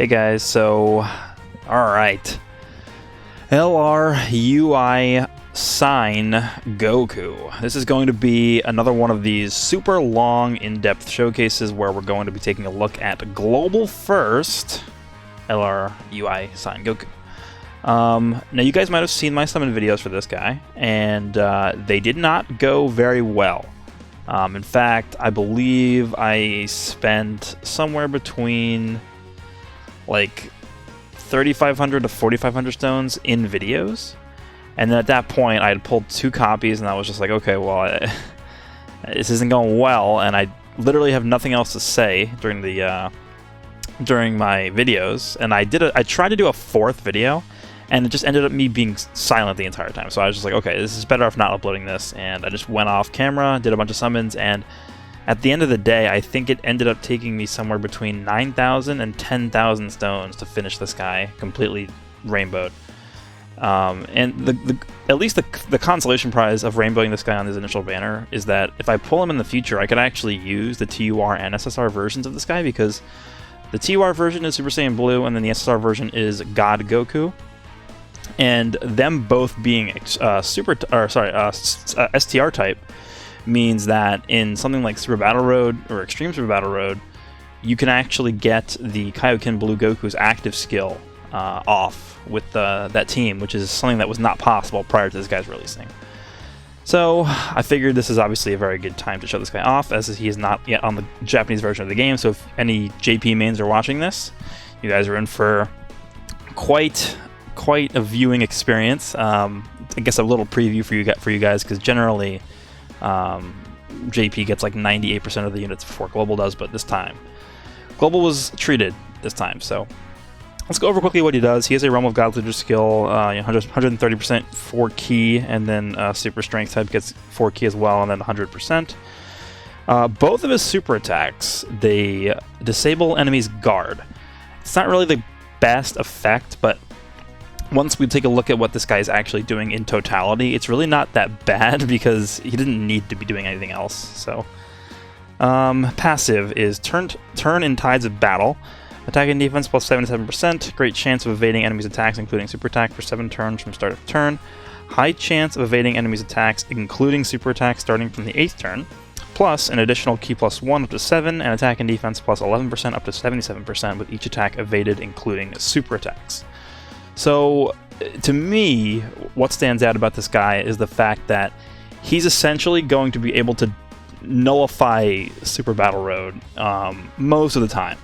Hey guys, so, alright. LRUI Sign Goku. This is going to be another one of these super long, in-depth showcases where we're going to be taking a look at Global First LRUI Sign Goku. Now you guys might have seen my summon videos for this guy, and they did not go very well. In fact, I believe I spent somewhere between like 3,500 to 4,500 stones in videos, and then at that point I had pulled 2 copies, and I was just like, okay, well, this isn't going well, and I literally have nothing else to say during the during my videos, and I tried to do a 4th video, and it just ended up me being silent the entire time. So I was just like, okay, this is better off not uploading this, and I just went off camera, did a bunch of summons, and at the end of the day, I think it ended up taking me somewhere between 9,000 and 10,000 stones to finish this guy completely rainbowed. And at least the consolation prize of rainbowing this guy on his initial banner is that if I pull him in the future, I could actually use the TUR and SSR versions of this guy, because the TUR version is Super Saiyan Blue, and then the SSR version is God Goku. And them both being STR type means that in something like Super Battle Road or Extreme Super Battle Road, you can actually get the Kaioken Blue Goku's active skill off with that team, which is something that was not possible prior to this guy's releasing. So I figured this is obviously a very good time to show this guy off, as he is not yet on the Japanese version of the game. So if any JP mains are watching this, you guys are in for quite a viewing experience. I guess a little preview for you guys, because generally JP gets like 98% of the units before Global does, but this time Global was treated this time. So let's go over quickly what he does. He has a Realm of God Leader skill, 130% 4 key, and then Super Strength type gets 4 key as well, and then 100%. Both of his super attacks, they disable enemies' guard. It's not really the best effect, but once we take a look at what this guy is actually doing in totality, it's really not that bad, because he didn't need to be doing anything else. So, passive is turn in Tides of Battle. Attack and defense plus 77%. Great chance of evading enemies' attacks, including super attack, for 7 turns from start of turn. High chance of evading enemies' attacks, including super attack, starting from the 8th turn. Plus an additional key plus 1 up to 7, and attack and defense plus 11% up to 77% with each attack evaded, including super attacks. So, to me, what stands out about this guy is the fact that he's essentially going to be able to nullify Super Battle Road most of the time,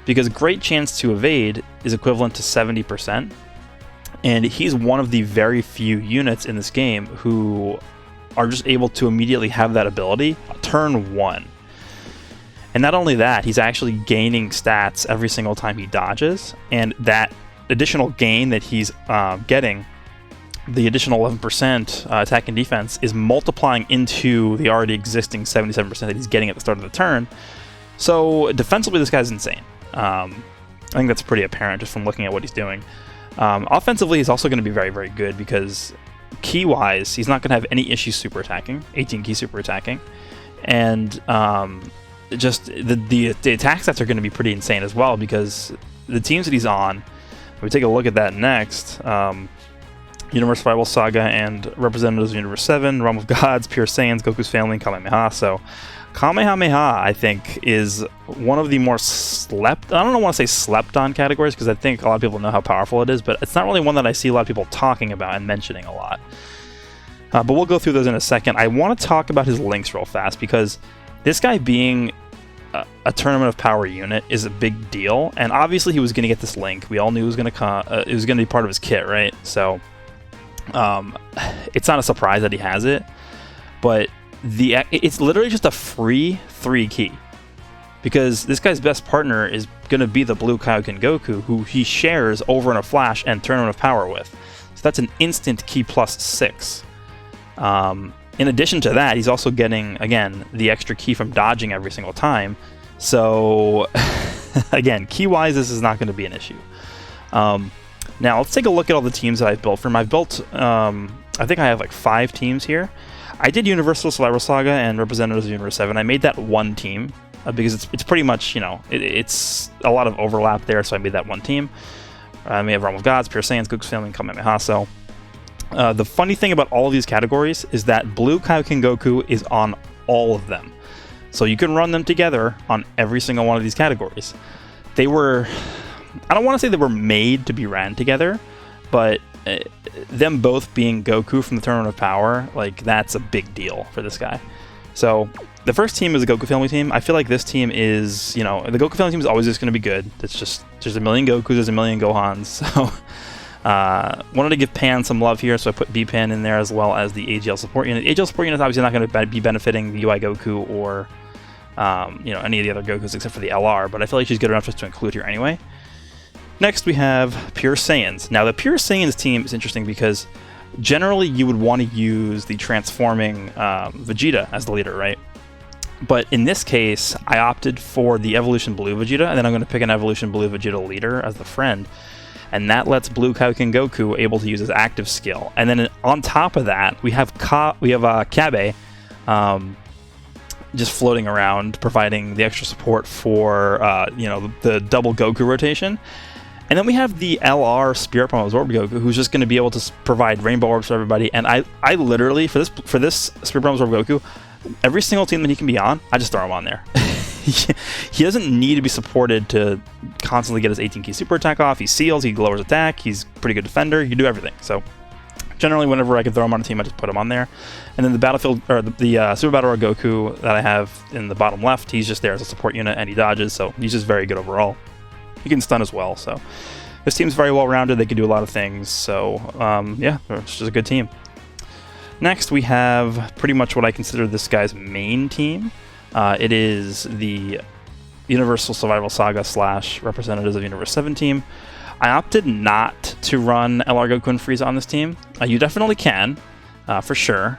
because great chance to evade is equivalent to 70%, and he's one of the very few units in this game who are just able to immediately have that ability turn 1. And not only that, he's actually gaining stats every single time he dodges, and that additional gain that he's getting, the additional 11% attack and defense, is multiplying into the already existing 77% that he's getting at the start of the turn. So defensively, this guy's insane. I think that's pretty apparent just from looking at what he's doing. Offensively, he's also going to be very, very good, because key-wise, he's not going to have any issues super attacking, 18 key super attacking, and just the attack stats are going to be pretty insane as well, because the teams that he's on, if we take a look at that next, Universe Survival Saga and Representatives of Universe 7, Realm of Gods, Pure Saiyans, Goku's Family, and Kamehameha. So Kamehameha, I think, is one of the more I don't want to say slept on categories, because I think a lot of people know how powerful it is, but it's not really one that I see a lot of people talking about and mentioning a lot. But we'll go through those in a second. I want to talk about his links real fast, because this guy being a Tournament of Power unit is a big deal, and obviously he was going to get this link. We all knew it was going to be part of his kit, right? So it's not a surprise that he has it, but it's literally just a free 3 key, because this guy's best partner is going to be the Blue Kaioken Goku, who he shares Over in a Flash and Tournament of Power with. So that's an instant key plus 6. In addition to that, he's also getting, again, the extra key from dodging every single time. So, again, key-wise, this is not going to be an issue. Now, let's take a look at all the teams that I've built for him. I've built, I think I have like 5 teams here. I did Universal Survival Saga and Representatives of Universe 7. I made that one team. because it's pretty much, you know, it's a lot of overlap there, so I made that one team. We have Realm of Gods, Pure Saiyans, Goku's Family, and Kamehameha. So the funny thing about all of these categories is that Blue Kaioken Goku is on all of them. So you can run them together on every single one of these categories. They were, I don't want to say they were made to be ran together, but them both being Goku from the Tournament of Power, like, that's a big deal for this guy. So the first team is a Goku Family team. I feel like this team is, you know, the Goku Family team is always just going to be good. It's just, there's a million Gokus, there's a million Gohans. So wanted to give Pan some love here, so I put B-Pan in there as well as the AGL support unit. The AGL support unit is obviously not going to be benefiting the UI Goku or you know, any of the other Gokus except for the LR, but I feel like she's good enough just to include here anyway. Next we have Pure Saiyans. Now the Pure Saiyans team is interesting because generally you would want to use the transforming Vegeta as the leader, right? But in this case, I opted for the Evolution Blue Vegeta, and then I'm going to pick an Evolution Blue Vegeta leader as the friend. And that lets Blue Kaioken Goku able to use his active skill. And then on top of that, we have Kabe just floating around, providing the extra support for you know, the double Goku rotation. And then we have the LR Spirit Bomb Absorb Goku, who's just going to be able to provide Rainbow Orbs for everybody. And I literally, for this Spirit Bomb Absorb Goku, every single team that he can be on, I just throw him on there. He doesn't need to be supported to constantly get his 18-key super attack off. He seals, he lowers attack, he's a pretty good defender, he can do everything. So generally, whenever I can throw him on a team, I just put him on there. And then the Battlefield, or the Super Battle Royale Goku that I have in the bottom left, he's just there as a support unit, and he dodges, so he's just very good overall. He can stun as well, so this team's very well-rounded. They can do a lot of things, so yeah, it's just a good team. Next, we have pretty much what I consider this guy's main team. It is the Universal Survival Saga / Representatives of Universe 7 team. I opted not to run LR Goku and Frieza on this team. You definitely can, for sure.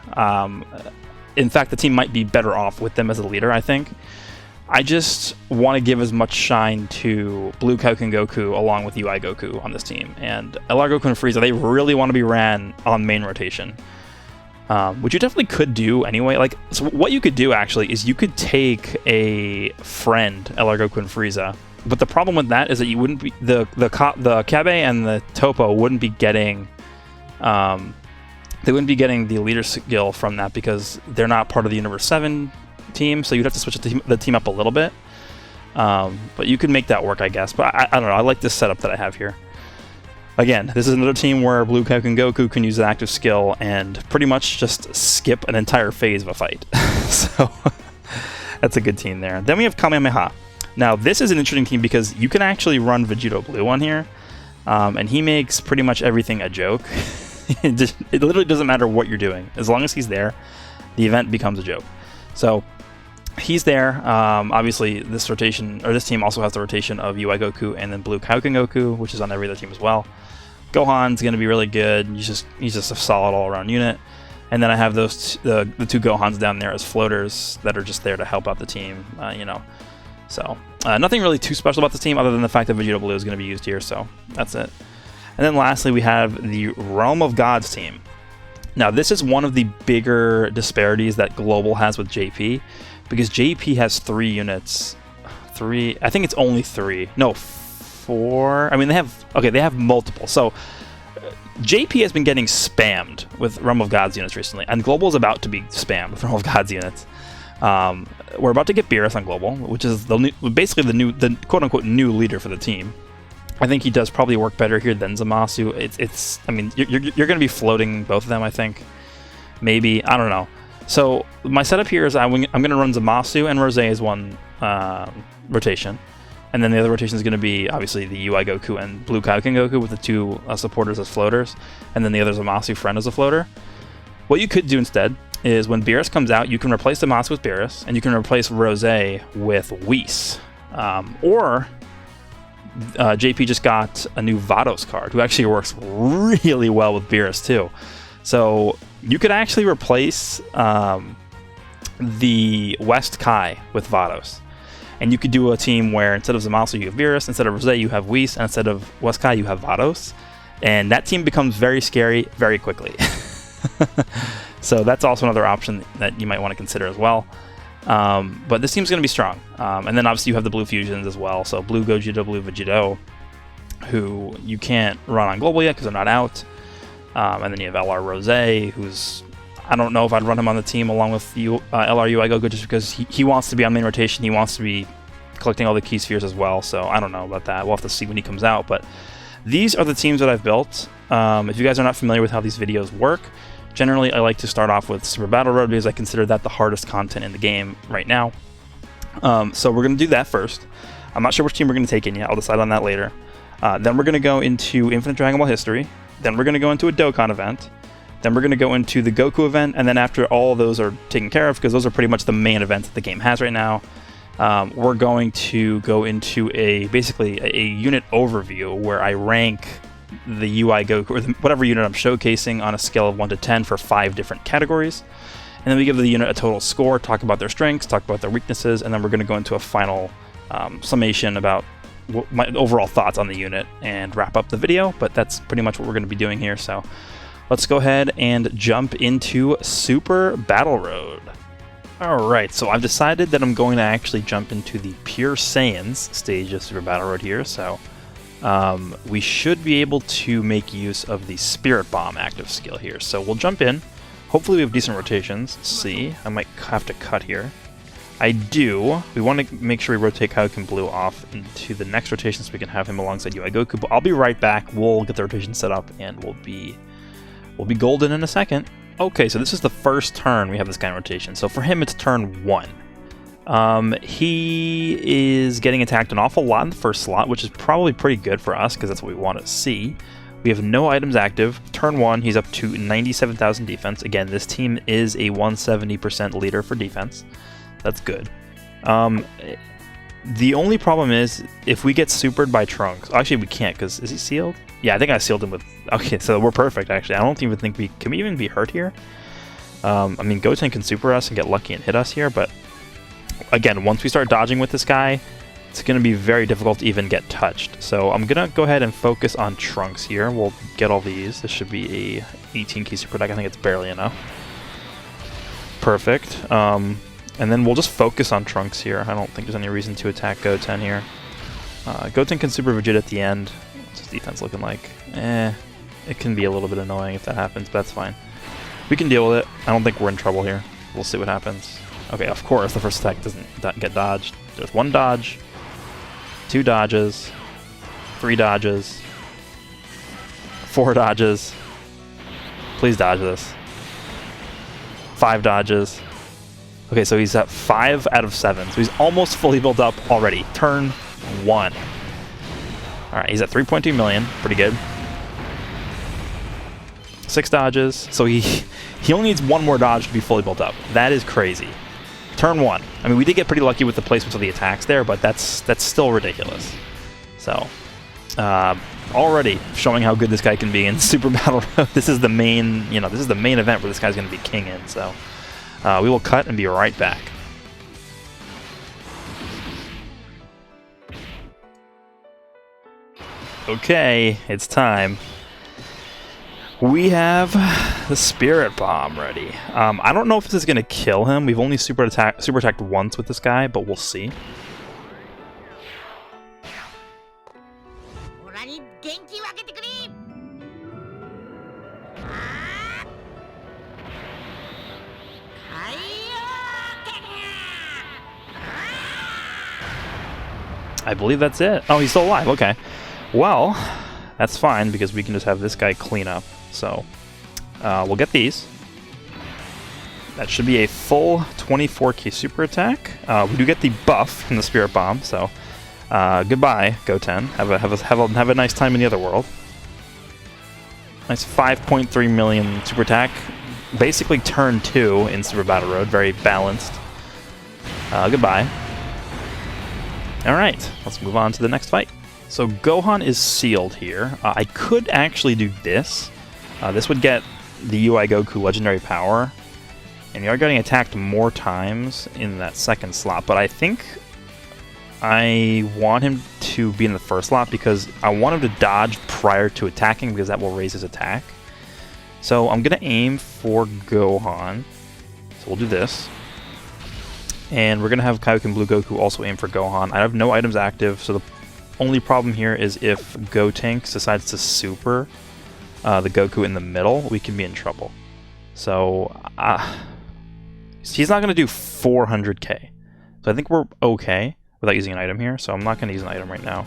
In fact, the team might be better off with them as a leader, I think. I just want to give as much shine to Blue Kaioken Goku along with UI Goku on this team. And LR Goku and Frieza, they really want to be ran on main rotation. Which you definitely could do anyway. Like, so what you could do actually is you could take a friend, LR Goku and Frieza, but the problem with that is that you wouldn't be the Kabe and the Topo wouldn't be getting they wouldn't be getting the leader skill from that because they're not part of the Universe 7 team, so you'd have to switch the team up a little bit. But you could make that work, I guess. But I don't know. I like this setup that I have here. Again, this is another team where Blue Kaioken Goku can use an active skill and pretty much just skip an entire phase of a fight. So that's a good team there. Then we have Kamehameha. Now, this is an interesting team because you can actually run Vegito Blue on here, and he makes pretty much everything a joke. It literally doesn't matter what you're doing. As long as he's there, the event becomes a joke. So he's there. Obviously, this team also has the rotation of UI Goku and then Blue Kaioken Goku, which is on every other team as well. Gohan's going to be really good. He's just a solid all-around unit. And then I have the two Gohans down there as floaters that are just there to help out the team, you know. So nothing really too special about this team other than the fact that Vegito Blue is going to be used here, so that's it. And then lastly, we have the Realm of Gods team. Now, this is one of the bigger disparities that Global has with JP, because JP has 3 units. I think it's only 3. No, 4. I mean, they have multiple. So JP has been getting spammed with Realm of Gods units recently, and Global is about to be spammed with Realm of Gods units. We're about to get Beerus on Global, which is basically the quote-unquote new leader for the team. I think he does probably work better here than Zamasu. I mean, you're going to be floating both of them, I think. Maybe. I don't know. So my setup here is I'm going to run Zamasu and Rose as one rotation. And then the other rotation is going to be, obviously, the UI Goku and Blue Kaioken Goku with the 2 supporters as floaters. And then the other Zamasu friend as a floater. What you could do instead is when Beerus comes out, you can replace Zamasu with Beerus, and you can replace Rose with Whis. Or JP just got a new Vados card, who actually works really well with Beerus too. So you could actually replace the West Kai with Vados. And you could do a team where instead of Zamasu you have Beerus, instead of Rose you have Whis, and instead of West Kai you have Vados. And that team becomes very scary very quickly. So that's also another option that you might want to consider as well. But this team's going to be strong. And then obviously you have the blue fusions as well. So blue Gogeta, blue Vegito, who you can't run on global yet because they're not out. And then you have LR Rose, who's... I don't know if I'd run him on the team along with LR UI Goku just because he wants to be on main rotation. He wants to be collecting all the key spheres as well. So I don't know about that. We'll have to see when he comes out. But these are the teams that I've built. If you guys are not familiar with how these videos work, generally I like to start off with Super Battle Road because I consider that the hardest content in the game right now. So we're going to do that first. I'm not sure which team we're going to take in yet. I'll decide on that later. Then we're going to go into Infinite Dragon Ball History. Then we're going to go into a Dokkan event. Then we're going to go into the Goku event, and then after all those are taken care of, because those are pretty much the main events that the game has right now, we're going to go into basically a unit overview where I rank the UI Goku, or whatever unit I'm showcasing, on a scale of 1 to 10 for 5 different categories. And then we give the unit a total score, talk about their strengths, talk about their weaknesses, and then we're going to go into a final summation about my overall thoughts on the unit and wrap up the video. But that's pretty much what we're going to be doing here, so... let's go ahead and jump into Super Battle Road. Alright, so I've decided that I'm going to actually jump into the Pure Saiyans stage of Super Battle Road here, so we should be able to make use of the Spirit Bomb active skill here. So we'll jump in. Hopefully we have decent rotations. Let's see, I might have to cut here. I do. We want to make sure we rotate Kaioken Blue off into the next rotation so we can have him alongside UI Goku, but I'll be right back. We'll get the rotation set up and we'll be golden in a second. Okay, so this is the first turn we have this guy in rotation. So for him, it's turn 1. He is getting attacked an awful lot in the first slot, which is probably pretty good for us because that's what we want to see. We have no items active. Turn 1, he's up to 97,000 defense. Again, this team is a 170% leader for defense. That's good. The only problem is if we get supered by Trunks. Actually, we can't because is he sealed? Yeah, I think I sealed him with... Okay, so we're perfect, actually. I don't even think we... Can we even be hurt here? I mean, Goten can super us and get lucky and hit us here, but... Again, once we start dodging with this guy, it's going to be very difficult to even get touched. So I'm going to go ahead and focus on Trunks here. We'll get all these. This should be a 18 key super deck. I think it's barely enough. Perfect. And then we'll just focus on Trunks here. I don't think there's any reason to attack Goten here. Goten can super Vegeta at the end. What's his defense looking like? It can be a little bit annoying if that happens, but that's fine. We can deal with it. I don't think we're in trouble here. We'll see what happens. Okay, of course, the first attack doesn't get dodged. There's 1 dodge, 2 dodges, 3 dodges, 4 dodges. Please dodge this. 5 dodges. Okay, so he's at 5 out of 7, so he's almost fully built up already. Turn 1. Alright, he's at 3.2 million. Pretty good. 6 dodges. So he only needs 1 more dodge to be fully built up. That is crazy. Turn 1. I mean, we did get pretty lucky with the placements of the attacks there, but that's still ridiculous. So, already showing how good this guy can be in Super Battle Road. This is the main, this is the main event where this guy's going to be king in. So, we will cut and be right back. Okay, it's time. We have the Spirit Bomb ready. I don't know if this is going to kill him. We've only super attacked once with this guy, but we'll see. I believe that's it. Oh, he's still alive. Okay. Well, that's fine because we can just have this guy clean up. So, we'll get these. That should be a full 24k super attack. We do get the buff from the Spirit Bomb, so goodbye, Goten. Have a nice time in the other world. Nice 5.3 million super attack. Basically turn 2 in Super Battle Road. Very balanced. Goodbye. Alright, let's move on to the next fight. So Gohan is sealed here. I could actually do this. This would get the UI Goku legendary power. And you are getting attacked more times in that second slot. But I think I want him to be in the first slot because I want him to dodge prior to attacking because that will raise his attack. So I'm going to aim for Gohan. So we'll do this. And we're going to have Kaioken Blue Goku also aim for Gohan. I have no items active, so the only problem here is if Gotenks decides to super the Goku in the middle, we can be in trouble. So he's not going to do 400k. So I think we're okay without using an item here, so I'm not going to use an item right now.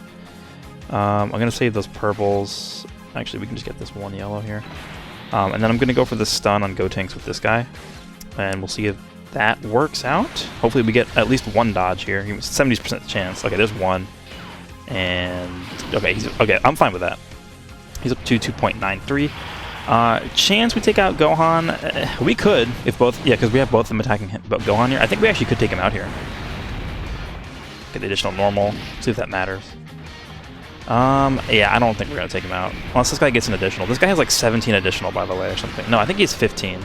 I'm going to save those purples. Actually, we can just get this one yellow here. And then I'm going to go for the stun on Gotenks with this guy. And we'll see if that works out. Hopefully we get at least one dodge here. 70% chance. Okay, there's one. And okay, I'm fine with that. He's up to 2.93. Chance we take out Gohan. We could if both. Yeah, because we have both of them attacking Gohan here. I think we actually could take him out here. Get the additional normal. See if that matters. Yeah, I don't think we're gonna take him out unless this guy gets an additional. This guy has like 17 additional, by the way, or something. No, I think he's 15. I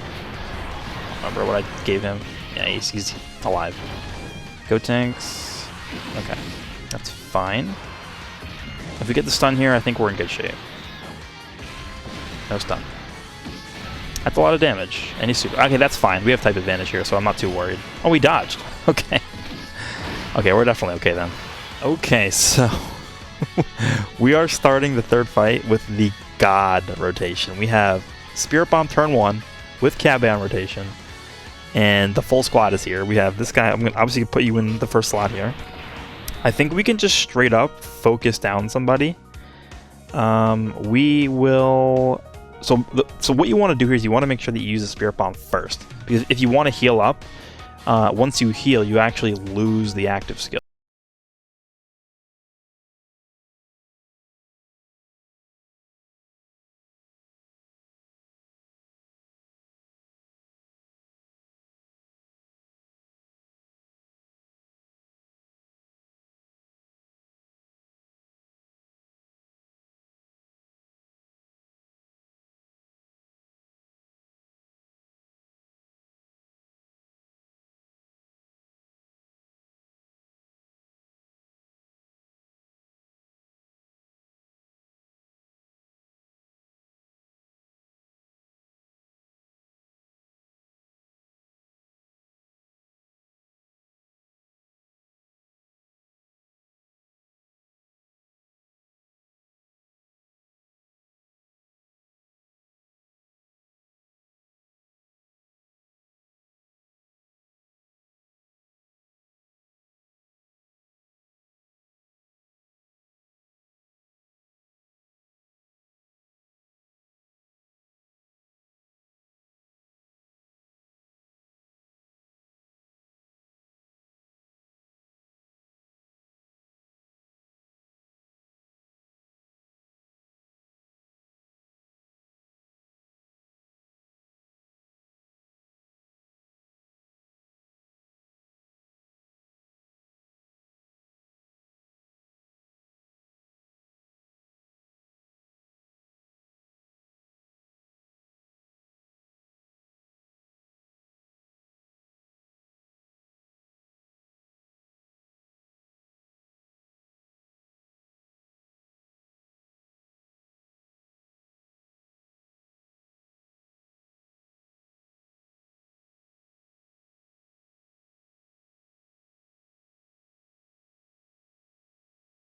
don't remember what I gave him. Yeah, he's alive. Gotenks. Okay, that's fine. If we get the stun here, I think we're in good shape. No stun. That's a lot of damage. And he's super. Okay, that's fine. We have type advantage here, so I'm not too worried. Oh, we dodged. Okay. Okay, we're definitely okay then. Okay, so we are starting the third fight with the God rotation. We have Spirit Bomb turn 1 with Caban rotation, and the full squad is here. We have this guy. I'm going to obviously put you in the first slot here. I think we can just straight up focus down somebody. We will... So what you want to do here is you want to make sure that you use the Spirit Bomb first. Because if you want to heal up, once you heal, you actually lose the active skill.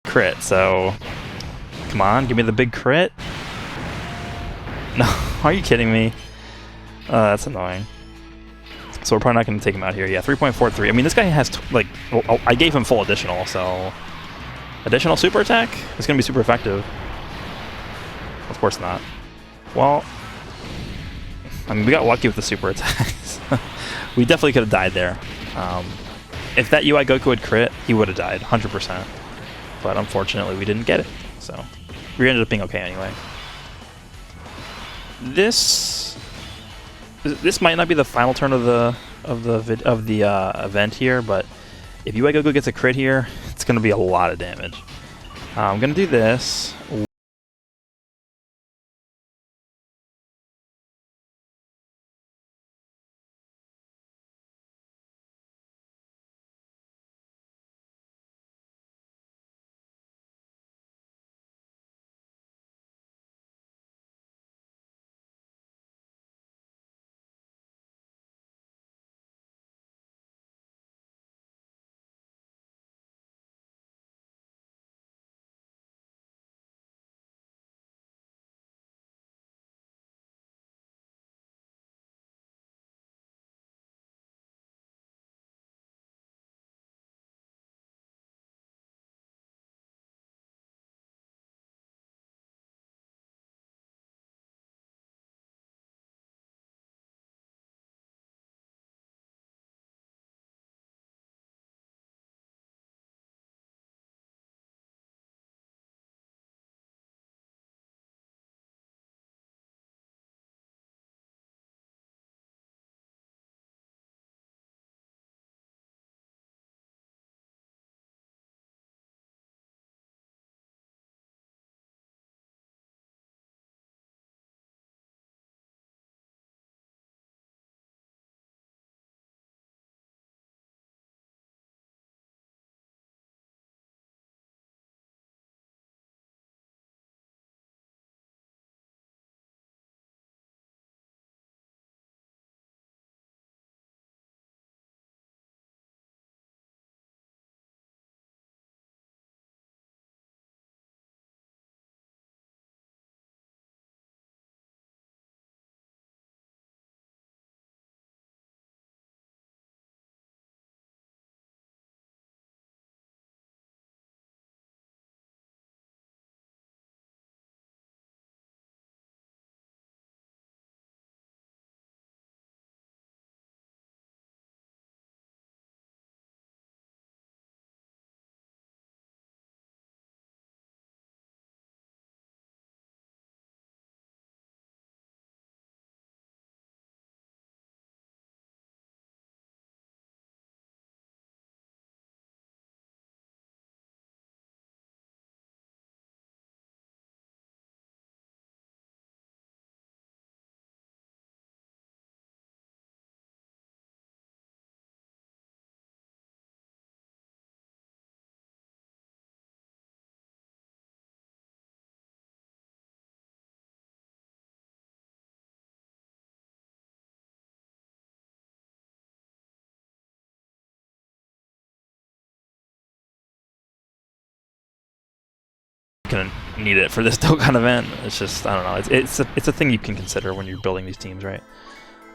Crit, so come on, give me the big crit. No, are you kidding me? That's annoying. So we're probably not going to take him out here. Yeah, 3.43. I mean, this guy has, like, well, I gave him full additional, so... Additional super attack? It's going to be super effective. Of course not. Well... I mean, we got lucky with the super attacks. We definitely could have died there. If that UI Goku had crit, he would have died, 100%. But unfortunately, we didn't get it. So, we ended up being okay anyway. This might not be the final turn of the event here, but if UI Goku gets a crit here, it's going to be a lot of damage. I'm going to do this. gonna need it for this Dokkan event. It's just, I don't know. It's a thing you can consider when you're building these teams, right?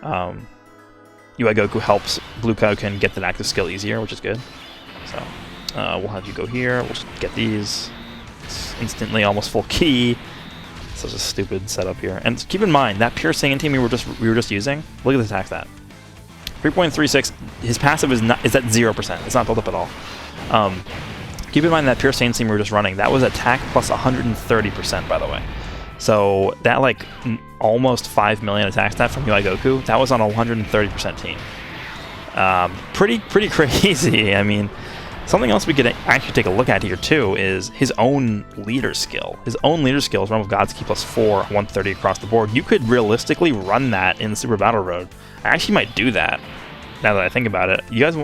UI Goku helps Blue Kaioken get that active skill easier, which is good. So we'll have you go here. We'll just get these. It's instantly almost full ki. Such a stupid setup here. And keep in mind that pure Saiyan team we were just using. Look at the attack stat. 3.36. His passive is at 0%. It's not built up at all. Keep in mind that pure Saiyan team we were just running. That was attack plus 130%, by the way. So that like almost 5 million attack stat from UI Goku. That was on a 130% team. Pretty crazy. I mean, something else we could actually take a look at here too is his own leader skill. His own leader skill is Realm of Gods Ki plus 4, 130 across the board. You could realistically run that in Super Battle Road. I actually might do that now that I think about it. You guys,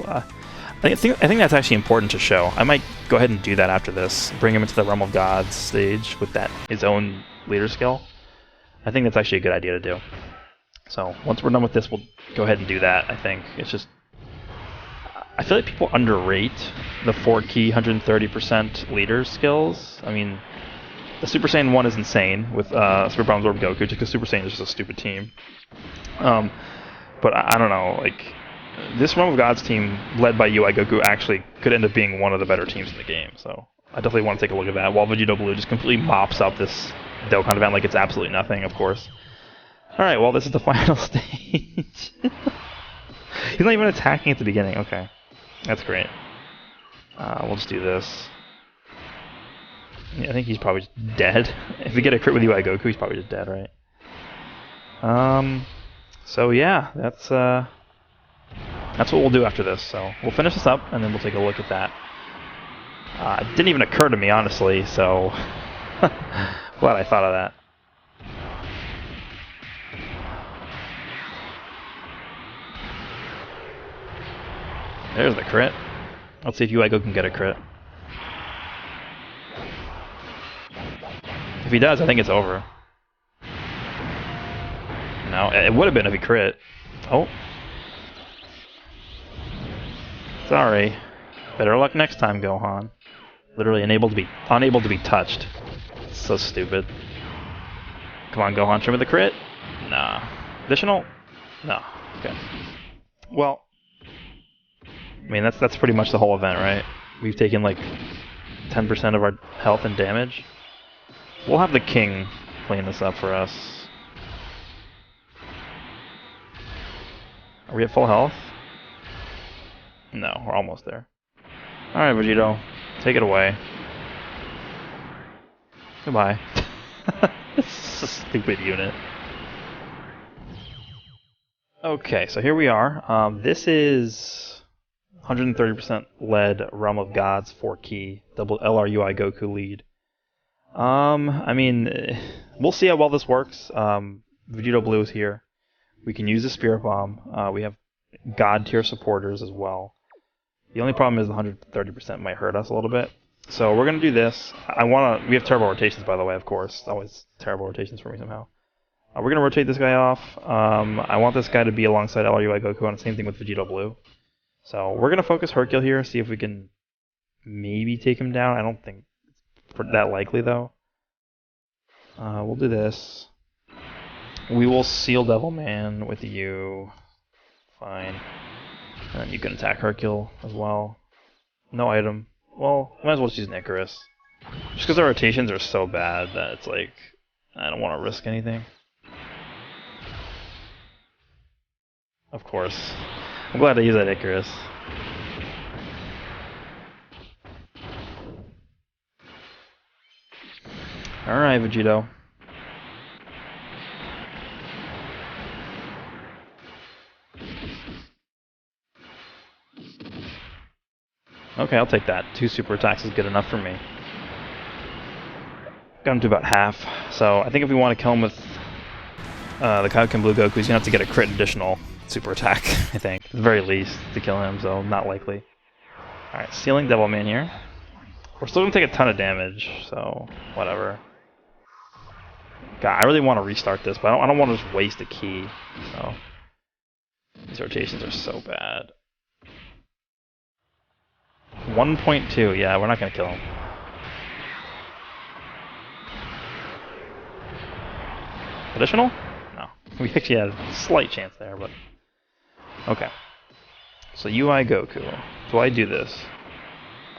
I think that's actually important to show. I might go ahead and do that after this. Bring him into the Realm of Gods stage with that his own leader skill. I think that's actually a good idea to do. So once we're done with this, we'll go ahead and do that. I think it's just, I feel like people underrate the 4 key 130% leader skills. I mean, the Super Saiyan 1 is insane with Super Bronze Orb Goku, just because Super Saiyan is just a stupid team. But I don't know, like, this Realm of Gods team led by UI Goku actually could end up being one of the better teams in the game. So I definitely want to take a look at that. While Vegito Blue just completely mops up this Dokkan event like it's absolutely nothing, of course. Alright, well, this is the final stage. He's not even attacking at the beginning. Okay. That's great. We'll just do this. Yeah, I think he's probably just dead. If we get a crit with UI Goku, he's probably just dead, right? So yeah, that's what we'll do after this. So we'll finish this up, and then we'll take a look at that. It didn't even occur to me, honestly, so glad I thought of that. There's the crit. Let's see if UI Goku can get a crit. If he does, I think it's over. No, it would have been if he crit. Oh. Sorry. Better luck next time, Gohan. Literally unable to be touched. It's so stupid. Come on, Gohan, trim with the crit? Nah. Additional? No. Okay. Well, I mean, that's pretty much the whole event, right? We've taken like 10% of our health and damage. We'll have the king clean this up for us. Are we at full health? No, we're almost there. Alright, Vegito. Take it away. Goodbye. This is a stupid unit. Okay, so here we are. This is 130% lead Realm of Gods 4 key, double LRUI Goku lead. I mean, we'll see how well this works. Vegito Blue is here. We can use the Spirit Bomb. We have God tier supporters as well. The only problem is the 130% might hurt us a little bit. So we're gonna do this. We have terrible rotations, by the way, of course. Always terrible rotations for me somehow. We're gonna rotate this guy off. I want this guy to be alongside LRUI Goku, and the same thing with Vegito Blue. So we're gonna focus Hercule here, see if we can maybe take him down. I don't think it's that likely though. We'll do this. We will seal Devilman with you. Fine. And then you can attack Hercule as well. No item. Well, might as well just use an Icarus. Just because our rotations are so bad that it's like, I don't want to risk anything. Of course. I'm glad I used that Icarus. Alright, Vegito. Okay, I'll take that. 2 super attacks is good enough for me. Got him to about half. So I think if we want to kill him with the Kaioken Blue Goku, he's going to have to get a crit additional super attack, I think. At the very least, to kill him, so not likely. Alright, sealing Devilman here. We're still going to take a ton of damage, so whatever. God, I really want to restart this, but I don't want to just waste a key. So these rotations are so bad. 1.2, yeah, we're not going to kill him. Additional? No. We actually had a slight chance there, but... Okay. So UI Goku. Do I do this?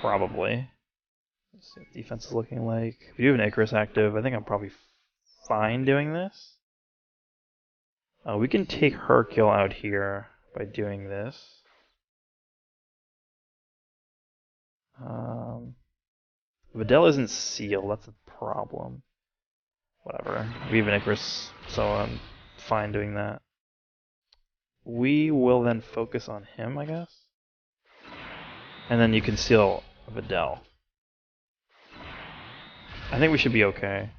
Probably. Let's see what defense is looking like. If you have an Icarus active, I think I'm probably fine doing this. We can take Hercule out here by doing this. Videl isn't sealed, that's a problem. Whatever. We have an Icarus, so I'm fine doing that. We will then focus on him, I guess. And then you can seal Videl. I think we should be okay.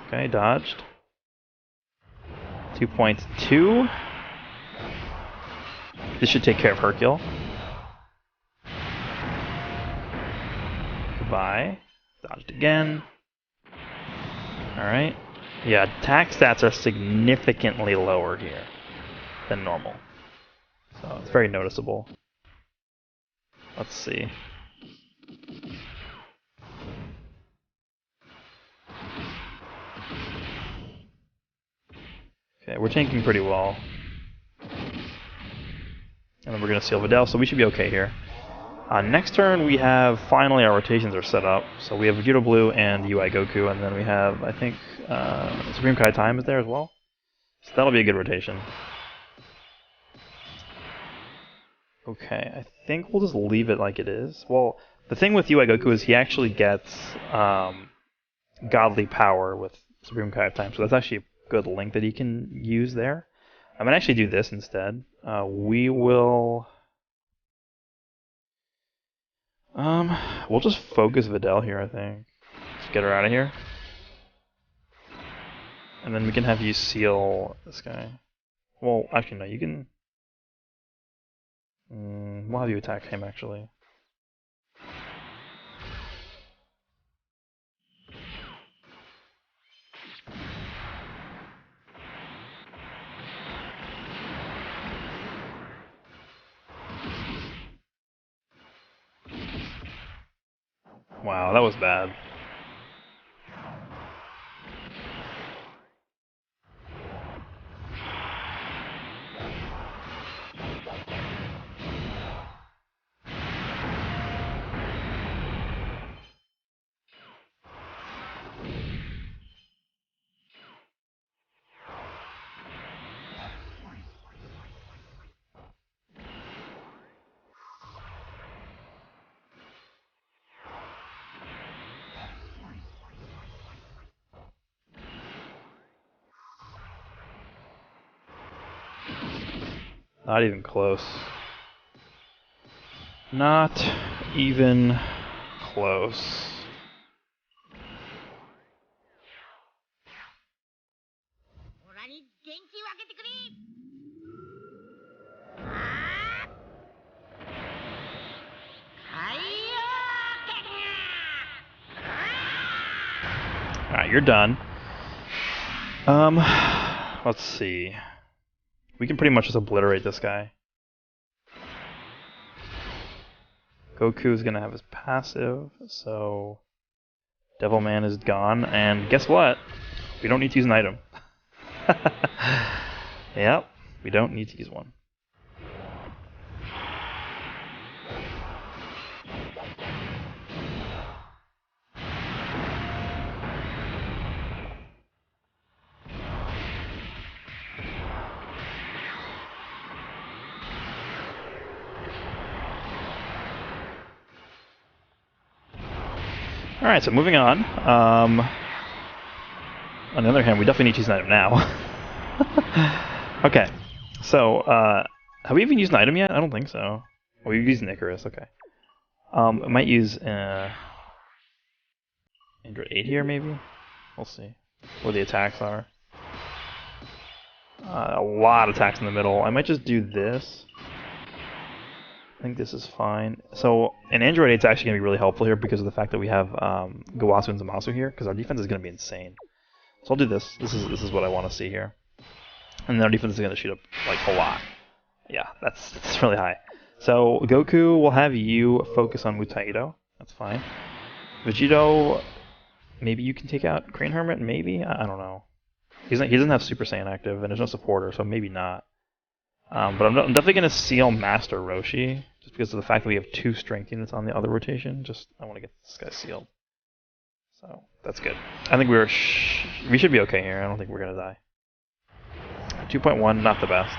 Okay, dodged. 2.2. This should take care of Hercule. Goodbye. Dodged again. Alright. Yeah, attack stats are significantly lower here than normal. So it's very noticeable. Let's see. Okay, we're tanking pretty well. And then we're going to seal Videl, so we should be okay here. Next turn, we have, finally, our rotations are set up. So we have Vegeta Blue and UI Goku, and then we have, I think, Supreme Kai Time is there as well. So that'll be a good rotation. Okay, I think we'll just leave it like it is. Well, the thing with UI Goku is he actually gets godly power with Supreme Kai Time, so that's actually a good link that he can use there. I'm going to actually do this instead. We will... we'll just focus Videl here, I think. Just get her out of here. And then we can have you seal this guy. Well, actually, no, you can... we'll have you attack him, actually. Wow, that was bad. Not even close. Not even close. Alright, you're done. Let's see. We can pretty much just obliterate this guy. Goku is gonna have his passive, so Devilman is gone, and guess what? We don't need to use an item. Yep, we don't need to use one. Alright, so moving on. On the other hand, we definitely need to use an item now. Okay, so, have we even used an item yet? I don't think so. Oh, we've used an Icarus, okay. I might use Android 8 here, maybe? We'll see where the attacks are. A lot of attacks in the middle. I might just do this. I think this is fine. So, in Android 8 it's actually going to be really helpful here because of the fact that we have Gowasu and Zamasu here, because our defense is going to be insane. So I'll do this. This is what I want to see here. And then our defense is going to shoot up, like, a lot. Yeah, that's really high. So, Goku will have you focus on Mutaido. That's fine. Vegito, Maybe you can take out Crane Hermit, maybe? I don't know. He doesn't have Super Saiyan active, and there's no supporter, so maybe not. But I'm definitely going to seal Master Roshi, just because of the fact that we have 2 strength units on the other rotation. I want to get this guy sealed. So, that's good. I think we should be okay here. I don't think we're going to die. 2.1, not the best.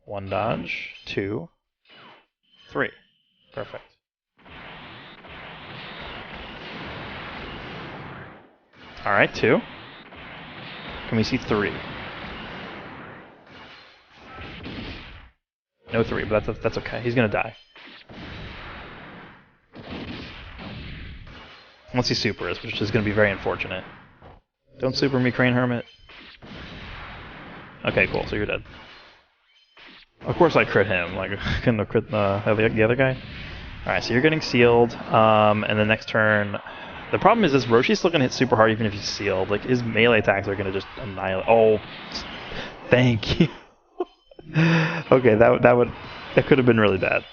One dodge, 2, 3. Perfect. Alright, 2. Can we see 3? No 3, but that's okay. He's gonna die. Unless he supers, which is gonna be very unfortunate. Don't super me, Crane Hermit. Okay, cool, so you're dead. Of course I crit him, like, I couldn't have crit the other guy. Alright, so you're getting sealed, and the next turn... The problem is this Roshi's still gonna hit super hard even if he's sealed. Like, his melee attacks are gonna just annihilate... Oh, thank you. Okay, that could have been really bad.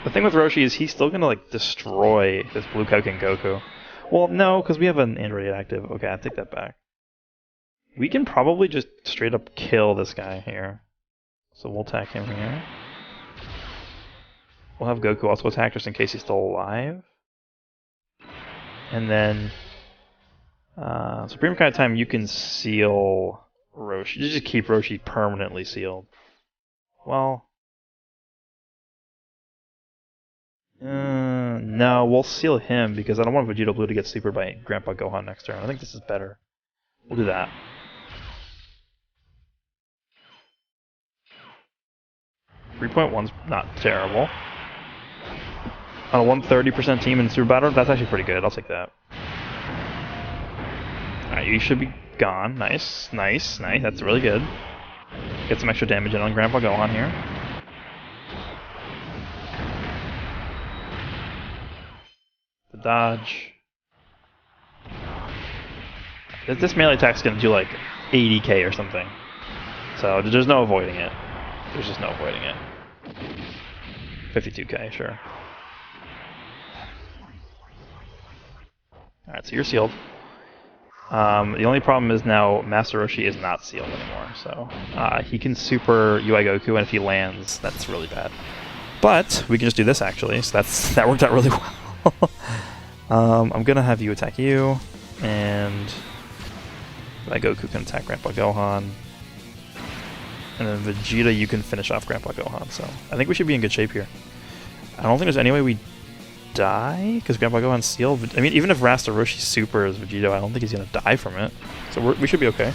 The thing with Roshi is he's still gonna, like, destroy this Blue Kaioken Goku. Well, no, because we have an android active. Okay, I take that back. We can probably just straight up kill this guy here. So we'll attack him here. We'll have Goku also attack just in case he's still alive. And then... Supreme Kai time, you can seal Roshi. You just keep Roshi permanently sealed. Well... no, we'll seal him because I don't want Vegeta Blue to get supered by Grandpa Gohan next turn. I think this is better. We'll do that. .1's not terrible. On a 130% team in Super Battle, that's actually pretty good. I'll take that. Alright, you should be gone. Nice, nice, nice. That's really good. Get some extra damage in on Grandpa Gohan here. The dodge. This melee attack's gonna do like 80k or something. So there's no avoiding it. There's just no avoiding it. 52k, sure. Alright, so you're sealed. The only problem is now Master Roshi is not sealed anymore, so he can super UI Goku, and if he lands, that's really bad. But we can just do this actually, so that worked out really well. I'm gonna have you attack you, and UI Goku can attack Grandpa Gohan. And then Vegeta, you can finish off Grandpa Gohan, so I think we should be in good shape here. I don't think there's any way we die, because Grandpa Gohan's sealed. I mean, even if Master Roshi supers Vegeta, I don't think he's going to die from it. So we should be okay.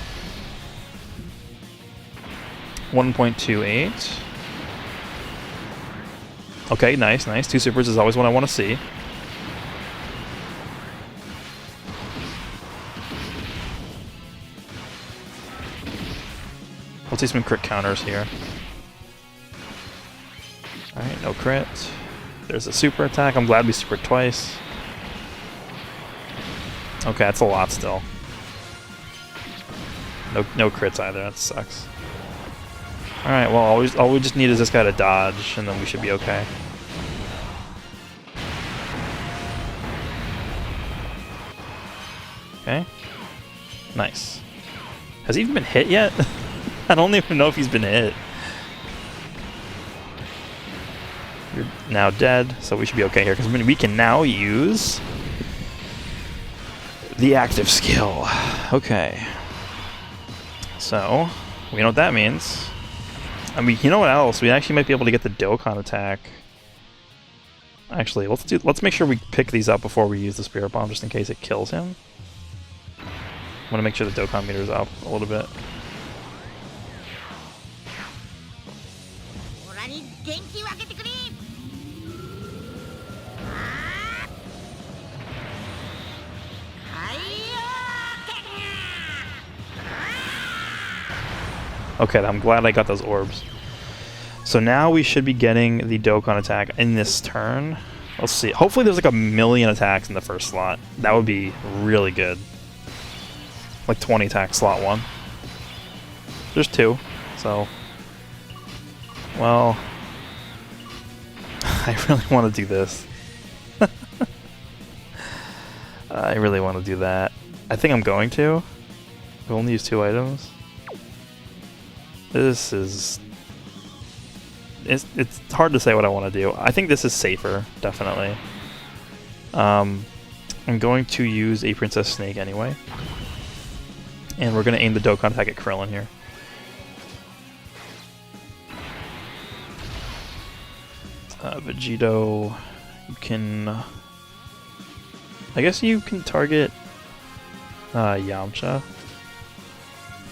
1.28. Okay, nice, nice. 2 supers is always what I want to see. We'll see some crit counters here. Alright, no crit. There's a super attack. I'm glad we supered twice. Okay, that's a lot still. No crits either. That sucks. Alright, well, all we just need is this guy to dodge, and then we should be okay. Okay. Nice. Has he even been hit yet? I don't even know if he's been hit. You're now dead, so we should be okay here, because we can now use the active skill. Okay. So, we know what that means. I mean, you know what else? We actually might be able to get the Dokkan attack. Actually, let's make sure we pick these up before we use the Spirit Bomb, just in case it kills him. I want to make sure the Dokkan meter's up a little bit. Okay, I'm glad I got those orbs. So now we should be getting the Dokkan attack in this turn. Let's see. Hopefully there's like 1,000,000 attacks in the first slot. That would be really good. Like 20 attacks slot 1. There's 2, so... Well... I really want to do this. I really want to do that. I think I'm going to. We only use 2 items. This is... It's hard to say what I want to do. I think this is safer, definitely. I'm going to use a Princess Snake anyway. And we're going to aim the Dokkan attack at Krillin here. Vegito, you can... I guess you can target Yamcha.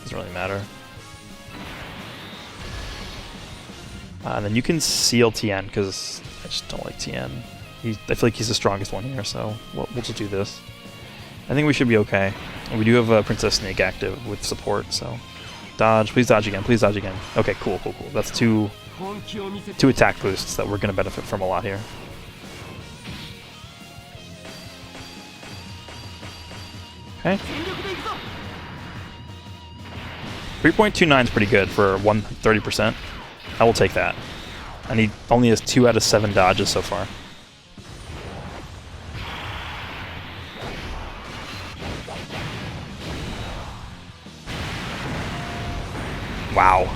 Doesn't really matter. And then you can seal Tien, because I just don't like Tien. I feel like he's the strongest one here, so we'll just do this. I think we should be okay. We do have Princess Snake active with support, so... Dodge, please dodge again, please dodge again. Okay, cool. That's two attack boosts that we're going to benefit from a lot here. Okay. 3.29 is pretty good for 130%. I will take that. And he only has 2 out of 7 dodges so far. Wow.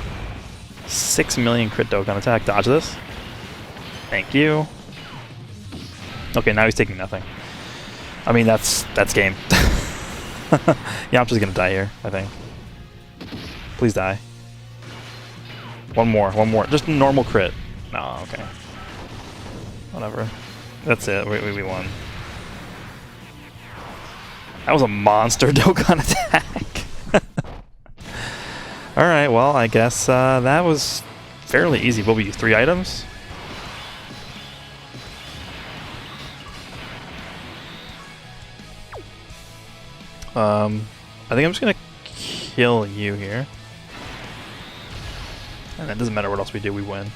6 million crit Dokkan attack. Dodge this. Thank you. Okay, now he's taking nothing. I mean, that's game. Yamcha's gonna die here, I think. Please die. One more. Just a normal crit. No, okay. Whatever. That's it. We won. That was a monster Dokkan attack. Alright, well, I guess that was fairly easy. What were you, 3 items? I think I'm just gonna kill you here. And it doesn't matter what else we do, we win.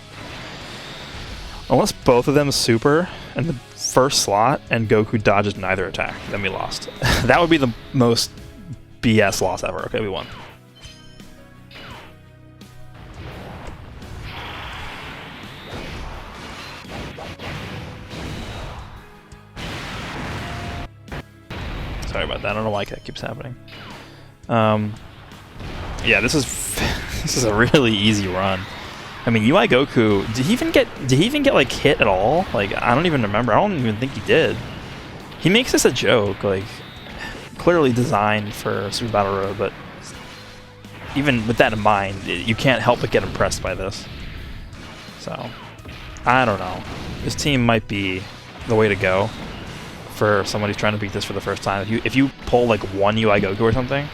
Unless both of them super in the first slot and Goku dodges neither attack, then we lost. That would be the most BS loss ever. Okay, we won. Sorry about that. I don't know why that keeps happening. Yeah, this is a really easy run. I mean, UI Goku, did he even get like hit at all? Like, I don't even remember. I don't even think he did. He makes this a joke, like clearly designed for Super Battle Road, but even with that in mind, you can't help but get impressed by this. So, I don't know. This team might be the way to go for somebody who's trying to beat this for the first time. If you pull like 1 UI Goku or something,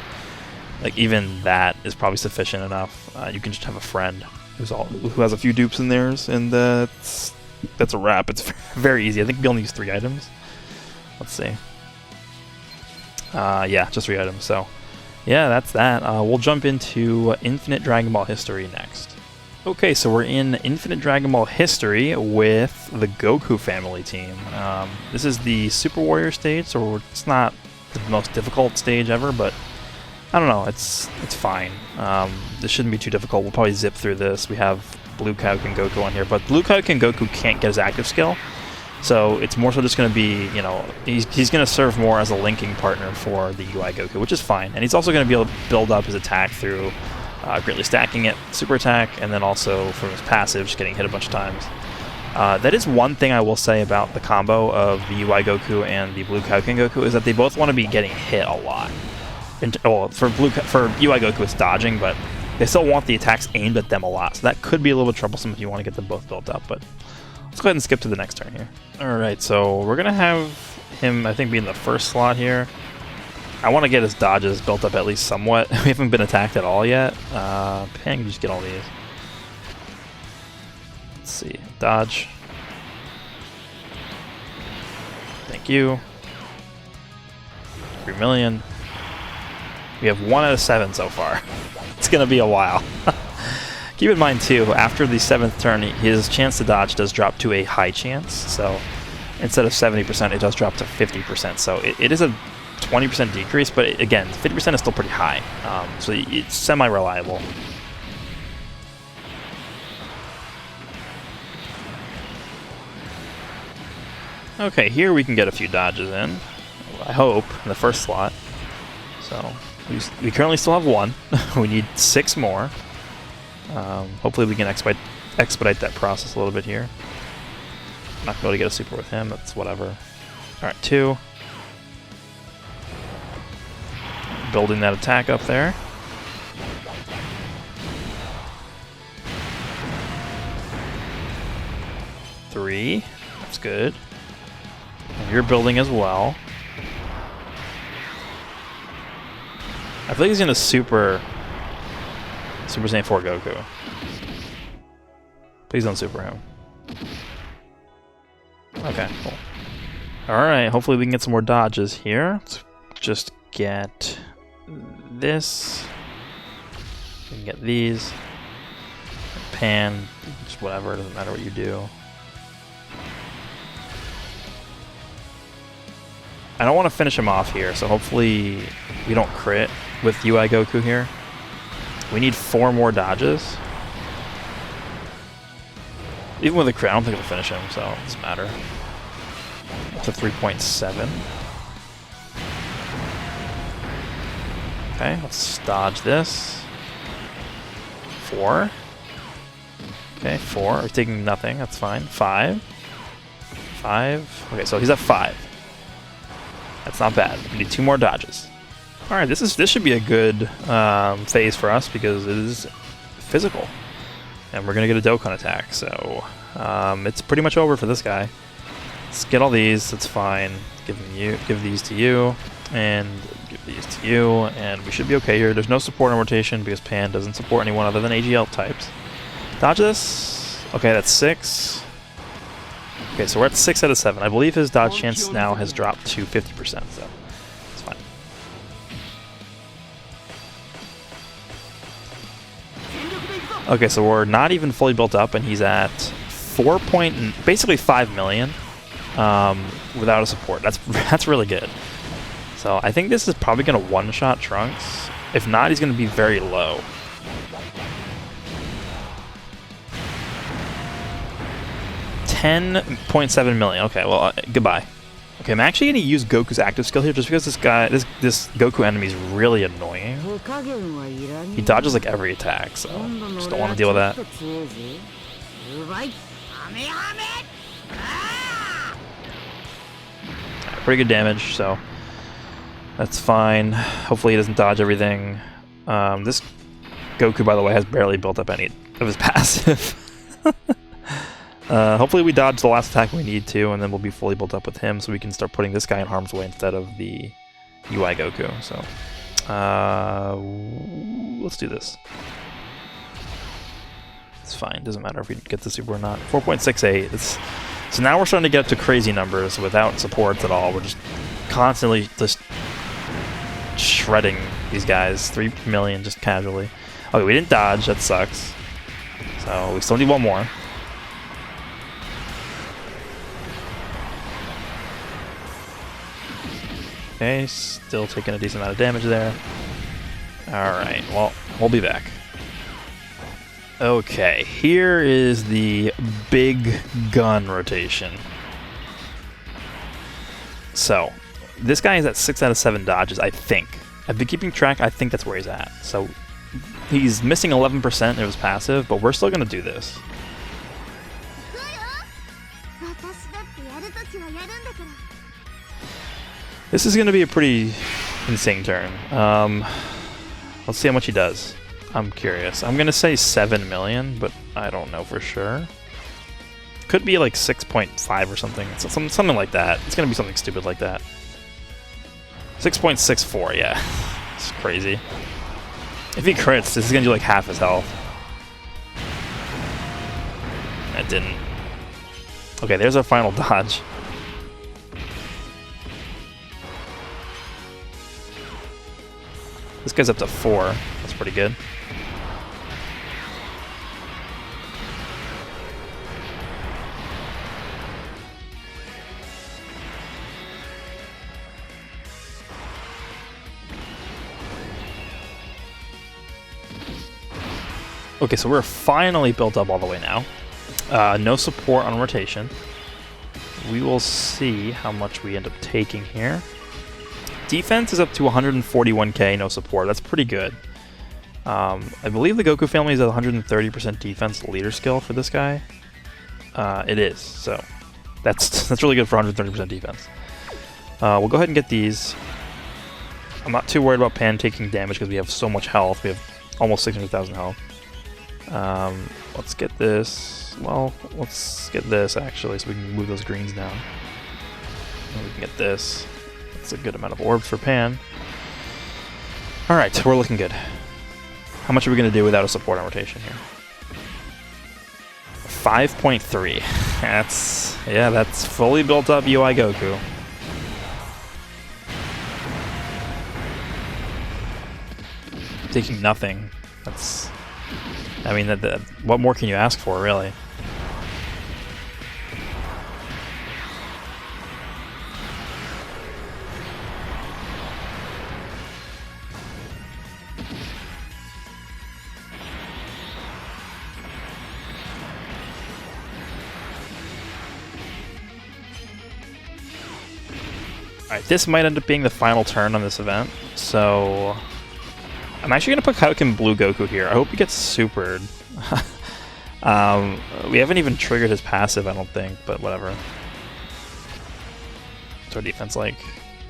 like even that is probably sufficient enough. You can just have a friend who has a few dupes in theirs, and that's a wrap. It's very easy. I think we only use 3 items. Let's see. Yeah, just 3 items. So, yeah, that's that. We'll jump into Infinite Dragon Ball history next. Okay, so we're in Infinite Dragon Ball history with the Goku family team. This is the Super Warrior stage, so it's not the most difficult stage ever, but I don't know, it's fine. This shouldn't be too difficult. We'll probably zip through this. We have Blue Kaioken Goku on here, but Blue Kaioken Goku can't get his active skill, so it's more so just going to be, you know, he's going to serve more as a linking partner for the UI Goku, which is fine. And he's also going to be able to build up his attack through greatly stacking it, super attack, and then also from his passive, just getting hit a bunch of times. That is one thing I will say about the combo of the UI Goku and the Blue Kaioken Goku, is that they both want to be getting hit a lot. Well, for UI Goku it's dodging, but they still want the attacks aimed at them a lot, so that could be a little bit troublesome if you want to get them both built up, but let's go ahead and skip to the next turn here. Alright, so we're going to have him, I think, be in the first slot here. I want to get his dodges built up at least somewhat. We haven't been attacked at all yet. Pang, just get all these. Let's see. Dodge. Thank you. 3 million. We have 1 out of 7 so far. It's going to be a while. Keep in mind, too, after the 7th turn, his chance to dodge does drop to a high chance. So instead of 70%, it does drop to 50%. So it is a 20% decrease, but again, 50% is still pretty high. So it's semi-reliable. Okay, here we can get a few dodges in. I hope, in the first slot. So, we currently still have 1. We need 6 more. Hopefully we can expedite that process a little bit here. I'm not going to be able to get a super with him, that's whatever. Alright, 2. Building that attack up there. 3. That's good. And you're building as well. I feel like he's going to Super Saiyan 4 Goku. Please don't super him. Okay, cool. Alright, hopefully we can get some more dodges here. Let's just get this. We can get these. Pan, just whatever, doesn't matter what you do. I don't want to finish him off here, so hopefully we don't crit with UI Goku here. We need 4 more dodges. Even with a crit, I don't think it'll finish him, so it doesn't matter. To 3.7. Okay, let's dodge this. 4. Okay, 4. We're taking nothing, that's fine. 5. 5. Okay, so he's at 5. That's not bad. We need 2 more dodges. Alright, this should be a good phase for us because it is physical. And we're going to get a Dokkan attack, so it's pretty much over for this guy. Let's get all these, that's fine. Give these to you, and give these to you, and we should be okay here. There's no support on rotation because Pan doesn't support anyone other than AGL types. Dodge this. Okay, that's 6. Okay, so we're at 6 out of 7. I believe his dodge chance now has dropped to 50%, so it's fine. Okay, so we're not even fully built up, and he's at basically 5 million without a support. That's really good. So I think this is probably going to one-shot Trunks. If not, he's going to be very low. $10.7 million. Okay, well, goodbye. Okay, I'm actually going to use Goku's active skill here just because this Goku enemy is really annoying. He dodges like every attack, so just don't want to deal with that. Pretty good damage, so that's fine. Hopefully he doesn't dodge everything. This Goku, by the way, has barely built up any of his passive. Hopefully we dodge the last attack we need to, and then we'll be fully built up with him, so we can start putting this guy in harm's way instead of the UI Goku. So, let's do this. It's fine. Doesn't matter if we get the super or not. 4.68. So now we're starting to get up to crazy numbers without supports at all. We're just constantly just shredding these guys. 3 million just casually. Okay, we didn't dodge. That sucks. So we still need 1 more. Okay, still taking a decent amount of damage there. Alright, well, we'll be back. Okay, here is the big gun rotation. So, this guy is at 6 out of 7 dodges, I think. I've been keeping track, I think that's where he's at. So, he's missing 11% of his passive, but we're still going to do this. This is going to be a pretty insane turn. Let's see how much he does. I'm curious. I'm going to say 7 million, but I don't know for sure. Could be like 6.5 or something. Something like that. It's going to be something stupid like that. 6.64, yeah. It's crazy. If he crits, this is going to do like half his health. It didn't. Okay, there's our final dodge. This guy's up to 4. That's pretty good. Okay, so we're finally built up all the way now. No support on rotation. we will see how much we end up taking here. Defense is up to 141k, no support. That's pretty good. I believe the Goku family is at 130% defense leader skill for this guy. It is, so that's really good for 130% defense. We'll go ahead and get these. I'm not too worried about Pan taking damage because we have so much health. We have almost 600,000 health. Let's get this. Well, let's get this actually, so we can move those greens down. And we can get this. That's a good amount of orbs for Pan. Alright, we're looking good. How much are we going to do without a support on rotation here? 5.3. That's fully built up UI Goku. Taking nothing. I mean, what more can you ask for, really? Alright, this might end up being the final turn on this event, so I'm actually going to put Kaioken Blue Goku here. I hope he gets supered. We haven't even triggered his passive, I don't think, but whatever. What's our defense like?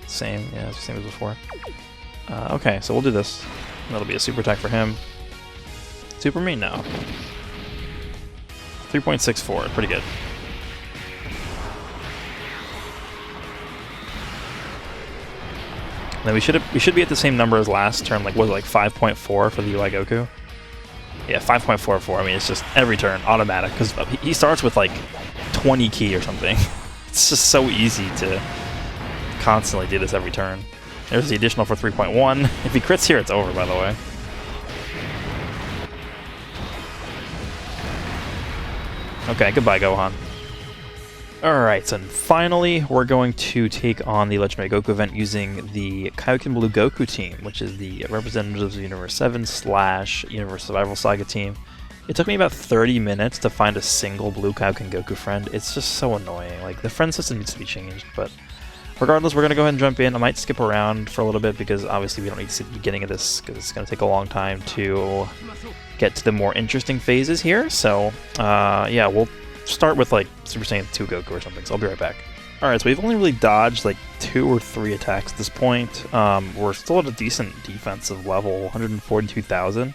Same, yeah, it's the same as before. Okay, so we'll do this. That'll be a super attack for him. Super me? No. 3.64, pretty good. Then we should be at the same number as last turn. Like, was it like 5.4 for the UI Goku? Yeah, 5.44. I mean, it's just every turn automatic because he starts with like 20 key or something. It's just so easy to constantly do this every turn. There's the additional for 3.1. If he crits here, it's over. By the way. Okay, goodbye, Gohan. Alright, so finally we're going to take on the Legendary Goku event using the Kaioken Blue Goku team, which is the Representatives of Universe 7 / Universe Survival Saga team. It took me about 30 minutes to find a single Blue Kaioken Goku friend. It's just so annoying. Like, the friend system needs to be changed, but regardless, we're going to go ahead and jump in. I might skip around for a little bit because obviously we don't need to see the beginning of this because it's going to take a long time to get to the more interesting phases here. So, yeah, we'll start with like Super Saiyan 2 Goku or something, so I'll be right back. Alright, so we've only really dodged like 2 or 3 attacks at this point. We're still at a decent defensive level, 142,000.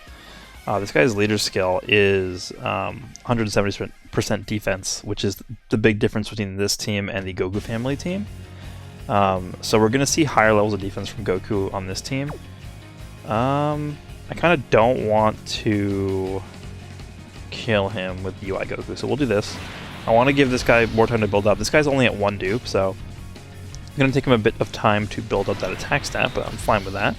This guy's leader skill is 170% defense, which is the big difference between this team and the Goku family team. So we're going to see higher levels of defense from Goku on this team. I kind of don't want to kill him with UI Goku, so we'll do this. I want to give this guy more time to build up. This guy's only at 1 dupe, so it's going to take him a bit of time to build up that attack stat, but I'm fine with that.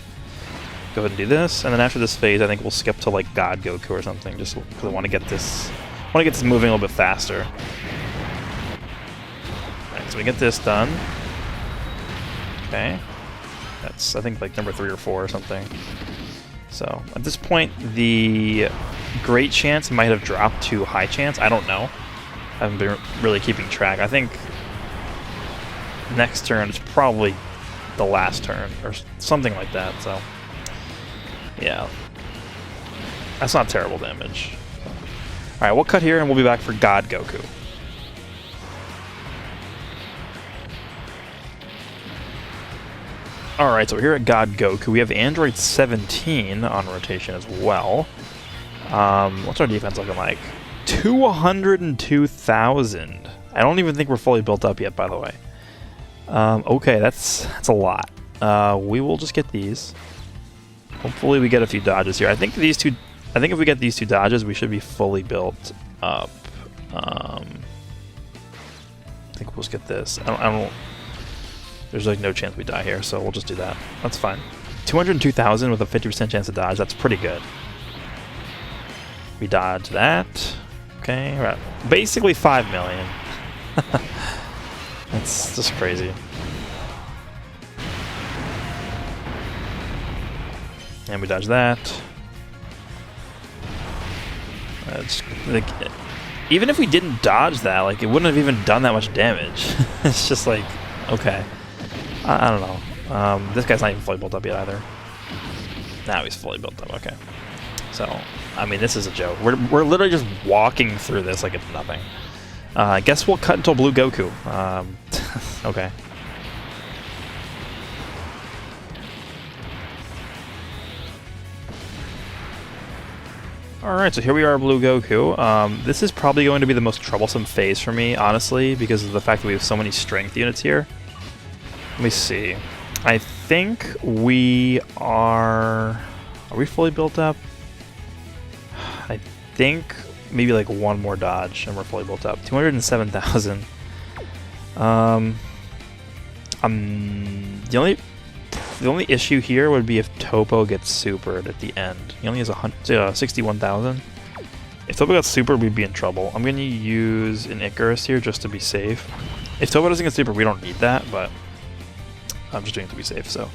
Go ahead and do this, and then after this phase, I think we'll skip to like God Goku or something, just because I want to get this moving a little bit faster. Alright, so we get this done. Okay. That's, I think, like number 3 or 4 or something. So, at this point, the great chance might have dropped to high chance. I don't know. I haven't been really keeping track. I think next turn is probably the last turn, or something like that, so yeah. That's not terrible damage. Alright, we'll cut here and we'll be back for God Goku. Alright, so we're here at God Goku. We have Android 17 on rotation as well. What's our defense looking like? 202,000. I don't even think we're fully built up yet, by the way. Okay, that's a lot. We will just get these. Hopefully we get a few dodges here. I think if we get these 2 dodges, we should be fully built up. I think we'll just get this. I don't. There's like no chance we die here, so we'll just do that. That's fine. 202,000 with a 50% chance to dodge. That's pretty good. We dodge that. Okay, we're at basically 5 million. That's just crazy. And we dodge that. even if we didn't dodge that, like, it wouldn't have even done that much damage. It's just like, okay. I don't know. This guy's not even fully built up yet either. Now he's fully built up, okay. So, I mean, this is a joke. We're literally just walking through this like it's nothing. I guess we'll cut until Blue Goku. Okay. Alright, so here we are, Blue Goku. This is probably going to be the most troublesome phase for me, honestly, because of the fact that we have so many strength units here. Let me see. I think we are... Are we fully built up? I think maybe like one more dodge and we're fully built up. 207,000. The only issue here would be if Topo gets supered at the end. He only has 61,000. If Topo got supered, we'd be in trouble. I'm going to use an Icarus here just to be safe. If Topo doesn't get supered, we don't need that, but I'm just doing it to be safe, so.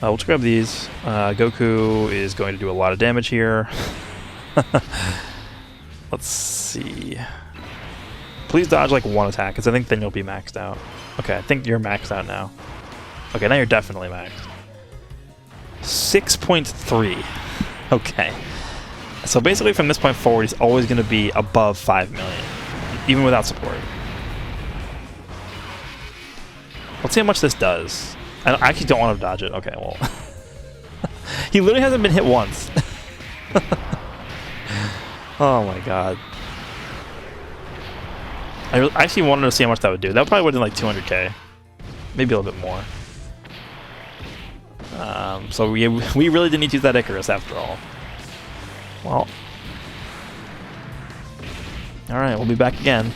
We'll just grab these. Goku is going to do a lot of damage here. Let's see. Please dodge like one attack, because I think then you'll be maxed out. Okay, I think you're maxed out now. Okay, now you're definitely maxed. 6.3. Okay. So basically from this point forward, he's always going to be above 5 million, even without support. Let's see how much this does. I actually don't want to dodge it. Okay, well. He literally hasn't been hit once. Oh my god. I actually wanted to see how much that would do. That probably would have been like 200k. Maybe a little bit more. So we really didn't need to use that Icarus after all. Well. Alright, we'll be back again.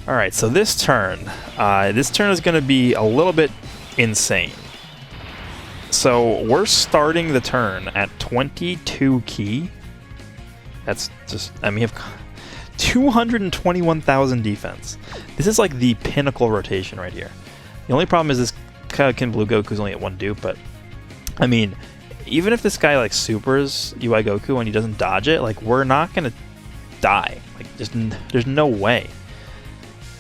Alright, so this turn is going to be a little bit insane. So we're starting the turn at 22 key. That's just, I mean, we have 221,000 defense. This is like the pinnacle rotation right here. The only problem is this Kaioken Blue Goku's only at 1 dupe, but I mean, even if this guy like supers UI Goku and he doesn't dodge it, like we're not gonna die. Like there's no way.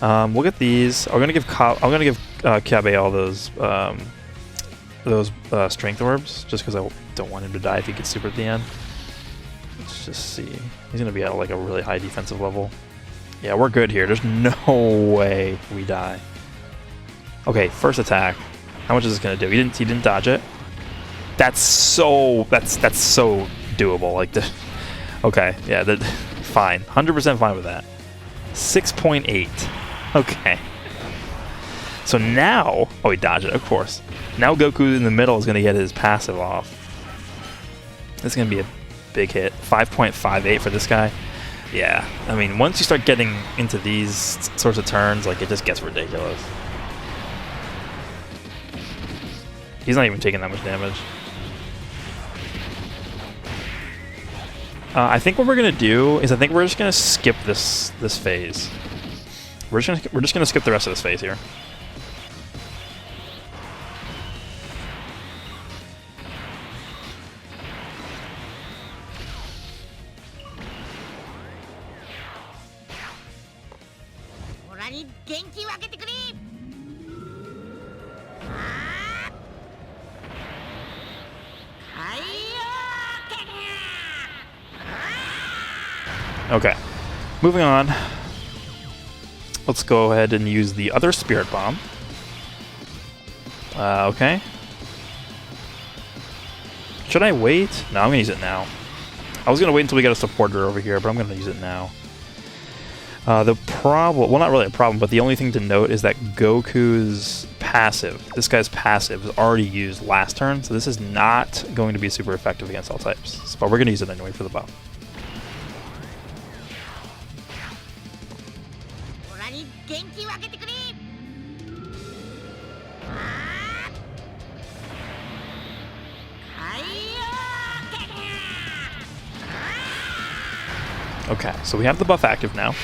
We'll get these. I'm gonna give Kabe all those strength orbs just because I don't want him to die if he gets super at the end. Let's just see. He's gonna be at like a really high defensive level. Yeah, we're good here. There's no way we die. Okay, first attack. How much is this gonna do? He didn't dodge it. That's so doable. Like the okay, yeah, fine. 100% fine with that. 6.8. Okay. So now, oh, he dodged it, of course. Now Goku in the middle is gonna get his passive off. This is gonna be a big hit. 5.58 for this guy. Yeah, I mean, once you start getting into these sorts of turns, like it just gets ridiculous. He's not even taking that much damage. I think what we're gonna do is I think we're just gonna skip this phase. We're just gonna skip the rest of this phase here. Okay, moving on. Let's go ahead and use the other Spirit Bomb. Okay. Should I wait? No, I'm gonna use it now. I was gonna wait until we get a supporter over here, but I'm gonna use it now. The problem, well, not really a problem, but the only thing to note is that Goku's passive, this guy's passive, is already used last turn, so this is not going to be super effective against all types. But we're gonna use it anyway for the buff. Okay, so we have the buff active now.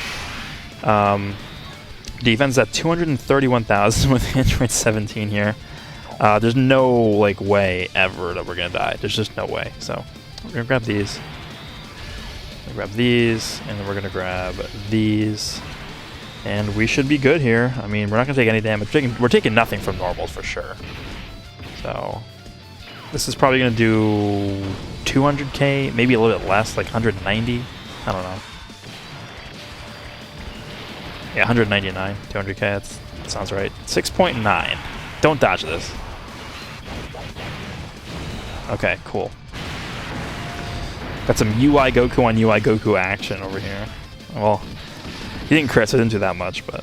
Defense at 231,000 with Android 17 here. There's no like way ever that we're gonna die. There's just no way. So we're gonna grab these. Grab these, and then we're gonna grab these, and we should be good here. I mean, we're not gonna take any damage. We're taking nothing from normals for sure. So this is probably gonna do 200k, maybe a little bit less, like 190. I don't know. Yeah, 199, 200k. That sounds right. 6.9. Don't dodge this. Okay, cool. Got some UI Goku on UI Goku action over here. Well, he didn't crit, so I didn't do that much, but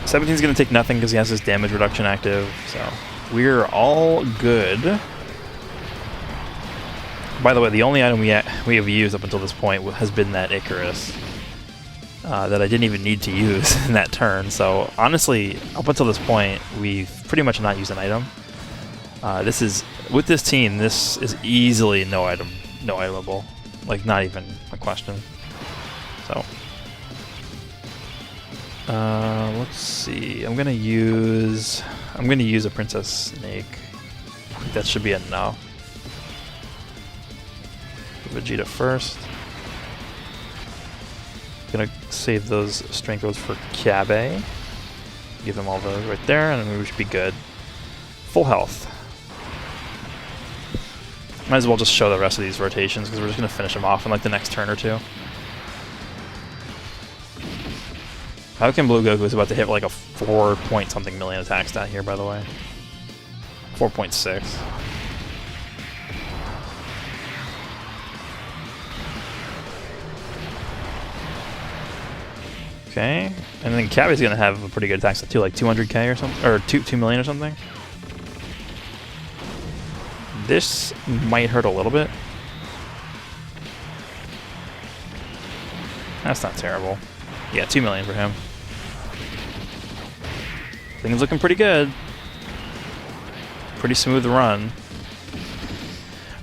17's gonna take nothing because he has his damage reduction active, so we're all good. By the way, the only item we have used up until this point has been that Icarus that I didn't even need to use in that turn. So honestly, up until this point, we've pretty much not used an item. This is with this team. This is easily no itemable, like not even a question. So let's see. I'm gonna use a Princess Snake. I think that should be enough. Vegeta first. Gonna save those strength codes for Kyabe. Give them all those right there, and then we should be good. Full health. Might as well just show the rest of these rotations because we're just gonna finish them off in like the next turn or two. Falcon Blue Goku is about to hit like a 4 point something million attack stat here, by the way. 4.6. Okay, and then Kyabe's gonna have a pretty good attack stat too, like 200k or something, or 2 million or something. This might hurt a little bit. That's not terrible. Yeah, 2 million for him. Things looking pretty good. Pretty smooth run.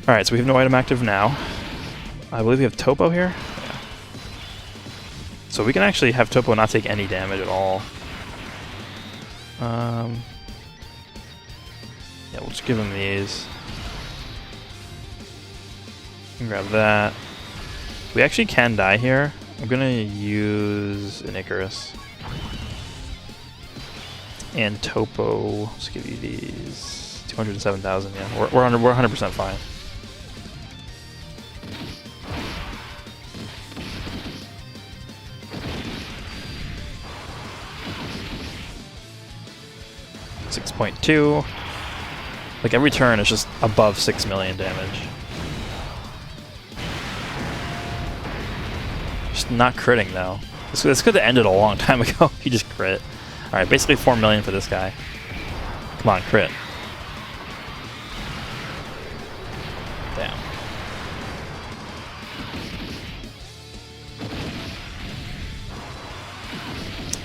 Alright, so we have no item active now. I believe we have Topo here. Yeah. So we can actually have Topo not take any damage at all. Yeah, we'll just give him these. Grab that. We actually can die here. I'm gonna use an Icarus. And Topo, let's give you these. 207,000, yeah. We're 100% fine. .2. Like every turn is just above 6 million damage. Just not critting though. This could have ended a long time ago if you just crit. Alright, basically 4 million for this guy. Come on, crit. Damn.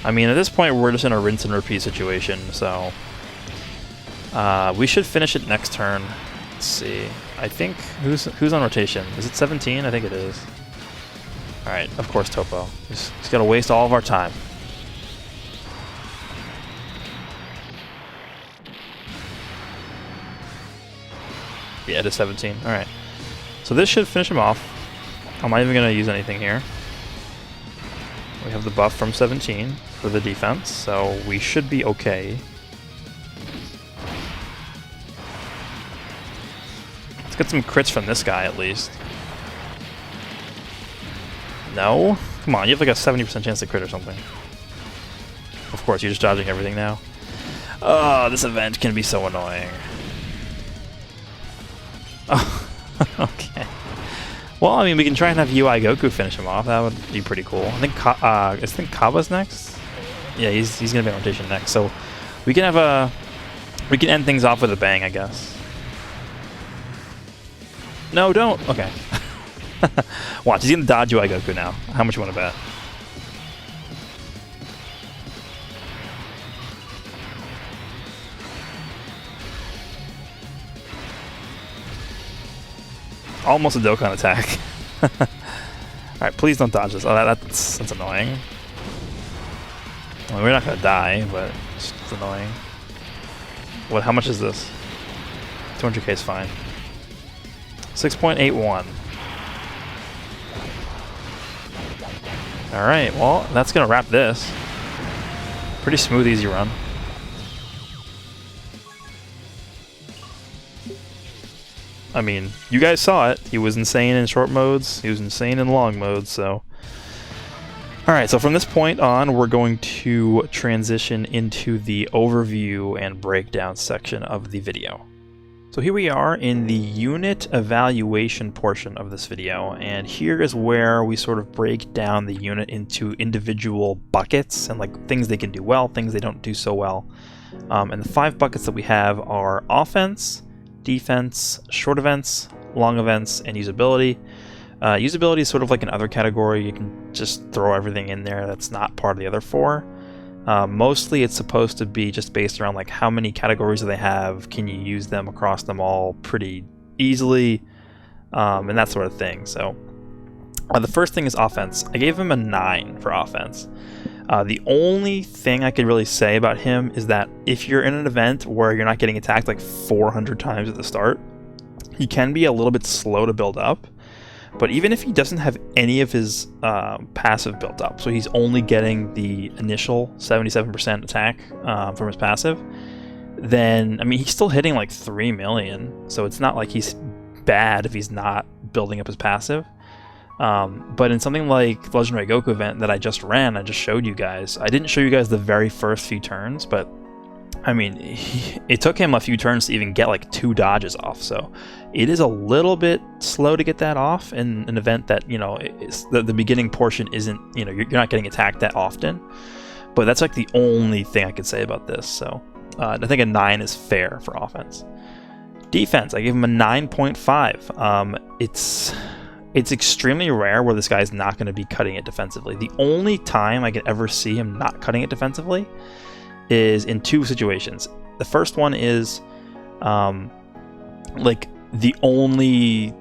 I mean, at this point we're just in a rinse and repeat situation, so we should finish it next turn. Let's see. I think who's on rotation? Is it 17? I think it is. All right, of course Topo. He's gonna waste all of our time. Yeah, it is 17. All right. So this should finish him off. I'm not even gonna use anything here. We have the buff from 17 for the defense, so we should be okay. Let's get some crits from this guy at least. No? Come on, you have like a 70% chance to crit or something. Of course, you're just dodging everything now. Oh, this event can be so annoying. Oh, okay. Well, I mean, we can try and have UI Goku finish him off. That would be pretty cool. I think Kaba's next. Yeah, he's gonna be on rotation next. So we can have we can end things off with a bang, I guess. No, don't. Okay. Watch, he's gonna dodge UI Goku now. How much you want to bet? Almost a Dokkan attack. Alright, please don't dodge this. Oh, that's annoying. Well, we're not gonna die, but it's annoying. What? How much is this? 200k is fine. 6.81. Alright, well, that's going to wrap this. Pretty smooth, easy run. I mean, you guys saw it. He was insane in short modes. He was insane in long modes, so... Alright, so from this point on, we're going to transition into the overview and breakdown section of the video. So here we are in the unit evaluation portion of this video, and here is where we sort of break down the unit into individual buckets and like things they can do well, things they don't do so well. And the 5 buckets that we have are offense, defense, short events, long events, and usability. Usability is sort of like an other category. You can just throw everything in there that's not part of the other 4. Mostly it's supposed to be just based around like how many categories do they have, can you use them across them all pretty easily, and that sort of thing. So the first thing is offense. I gave him a 9 for offense. The only thing I could really say about him is that if you're in an event where you're not getting attacked like 400 times at the start, he can be a little bit slow to build up. But even if he doesn't have any of his passive built up, so he's only getting the initial 77% attack from his passive, then, I mean, he's still hitting like 3 million, so it's not like he's bad if he's not building up his passive. But in something like the Legendary Goku event that I just ran, I just showed you guys, I didn't show you guys the very first few turns, but I mean, it took him a few turns to even get like 2 dodges off, so it is a little bit slow to get that off in an event that, you know, the beginning portion isn't, you know, you're not getting attacked that often. But that's like the only thing I could say about this, so I think a 9 is fair for offense. Defense, I gave him a 9.5. It's extremely rare where this guy's not going to be cutting it defensively. The only time I could ever see him not cutting it defensively is in 2 situations. The first one is like the only